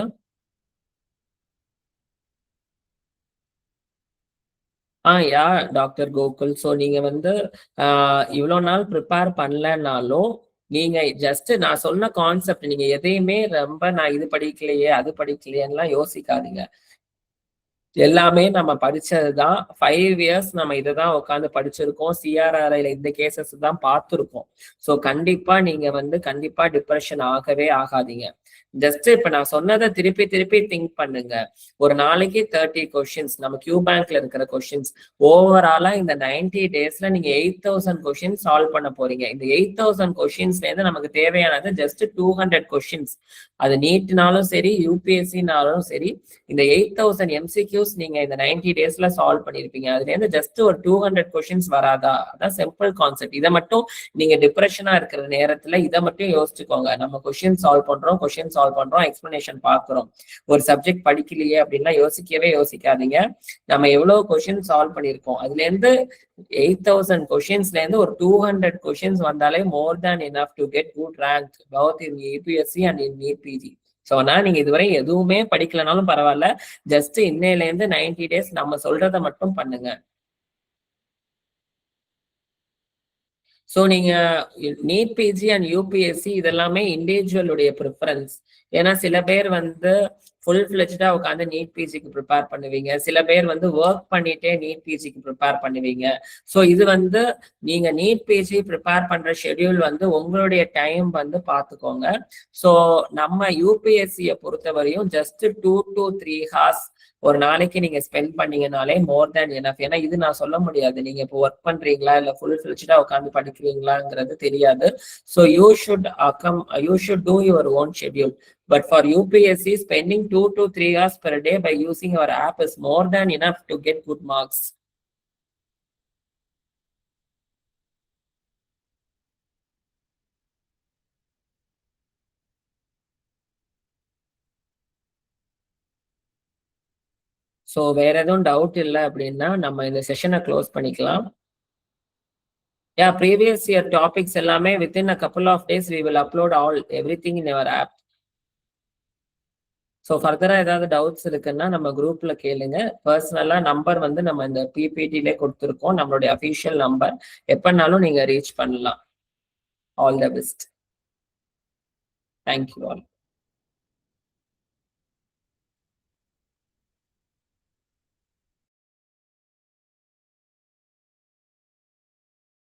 டாக்டர் கோகுல். ஸோ நீங்க வந்து இவ்வளோ நாள் ப்ரிப்பேர் பண்ணலனாலும் நீங்க ஜஸ்ட் நான் சொன்ன கான்செப்ட் நீங்க எதையுமே ரொம்ப நான் இது படிக்கலையே அது படிக்கலையேலாம் யோசிக்காதீங்க. எல்லாமே நம்ம படிச்சதுதான். 5 இயர்ஸ் நம்ம இததான் உட்காந்து படிச்சிருக்கோம். சிஆர்ஆர்ஐல இந்த கேசஸ் தான் பார்த்திருக்கோம். ஸோ கண்டிப்பா நீங்க கண்டிப்பா டிப்ரெஷன் ஆகவே ஆகாதீங்க. ஜஸ்ட் இப்ப நான் சொன்னதை திருப்பி திருப்பி திங்க் பண்ணுங்க. ஒரு நாளைக்கு 30 கொஸ்டின்ஸ் நம்ம கியூ பேங்க்ல இருக்கிற கொஸ்டின்ஸ் ஓவராலா இந்த 90 டேஸ்ல நீங்க 8000 கொஸ்டின் சால்வ் பண்ண போறீங்க. இந்த 8000 கொஸ்டின்ஸ்ல இருந்து நமக்கு தேவையானது ஜஸ்ட் 200 கொஸ்டின்ஸ். அது நீட்னாலும் சரி யூபிஎஸ்சினாலும் சரி இந்த 8000 எம்சிக்யூஸ் நீங்க இந்த 90 டேஸ்ல சால்வ் பண்ணிருப்பீங்க. அதுல இருந்து ஜஸ்ட் ஒரு 200 கொஸ்டின்ஸ் வராதா? அதான் சிம்பிள் கான்செப்ட். இதை மட்டும் நீங்க டிப்ரெஷனா இருக்கிற நேரத்துல இதை மட்டும் யோசிச்சுக்கோங்க. நம்ம கொஸ்டின் சால்வ் பண்றோம், எக்ஸ்பிளனேஷன் பாக்குறோம். ஒரு சப்ஜெக்ட் படிக்கலையே அப்படின்னா யோசிக்கவே யோசிக்காதீங்க. நம்ம எவ்வளவு கொஸ்டின் சால்வ் பண்ணிருக்கோம், அதுல இருந்து 8000 கொஸ்டின்ஸ்ல இருந்து ஒரு 200 கொஸ்டின்ஸ் வந்தாலே more than enough to get good rank both in UPSC and in NEET PG. So அதனால நீங்க இதுவரை எதுவுமே படிக்கலனாலும் பரவாயில்ல, ஜஸ்ட் இன்னையில இருந்து 90 டேஸ் நம்ம சொல்றதை மட்டும் பண்ணுங்க. ஸோ நீங்க நீட் பிஜி அண்ட் யூபிஎஸ்சி இதெல்லாமே இண்டிவிஜுவலுடைய ப்ரிஃபரன்ஸ். ஏன்னா சில பேர் ஃபுல் ஃபிளெஜ்டா உட்காந்து நீட் பிஜிக்கு ப்ரிப்பேர் பண்ணுவீங்க, சில பேர் ஒர்க் பண்ணிட்டே நீட் பிஜிக்கு ப்ரிப்பேர் பண்ணுவீங்க. ஸோ இது நீங்க நீட் பிஜி ப்ரிப்பேர் பண்ற ஷெட்யூல் உங்களுடைய டைம் பார்த்துக்கோங்க. ஸோ நம்ம யூபிஎஸ்சியை பொறுத்தவரையும் ஜஸ்ட் 2 to 3 hours ஒரு நாளைக்கு நீங்க ஸ்பெண்ட் பண்ணீங்கனாலே மோர் தேன் எனஃப். ஏன்னா இது நான் சொல்ல முடியாது, நீங்க இப்போ ஒர்க் பண்றீங்களா இல்ல ஃபுல் ஃபிளெஜ்டா உட்காந்து படிக்கிறீங்களாங்கிறது தெரியாது. So you should do your own schedule. But for UPSC, spending 2 to 3 hours per day by using our app is more than enough to get good marks. So வேற எதுவும் டவுட் இல்லை அப்படின்னா நம்ம இந்த செஷனை க்ளோஸ் பண்ணிக்கலாம். previous year topics எல்லாமே within a couple of days we will upload everything in our app. So ஃபர்தரா ஏதாவது டவுட்ஸ் இருக்குன்னா நம்ம குரூப்ல கேளுங்க. பர்சனலா நம்பர் நம்ம இந்த பிபிடிலே கொடுத்துருக்கோம், நம்மளுடைய அஃபிஷியல் நம்பர். எப்பனாலும் நீங்க ரீச் பண்ணலாம். All the best. Thank you all.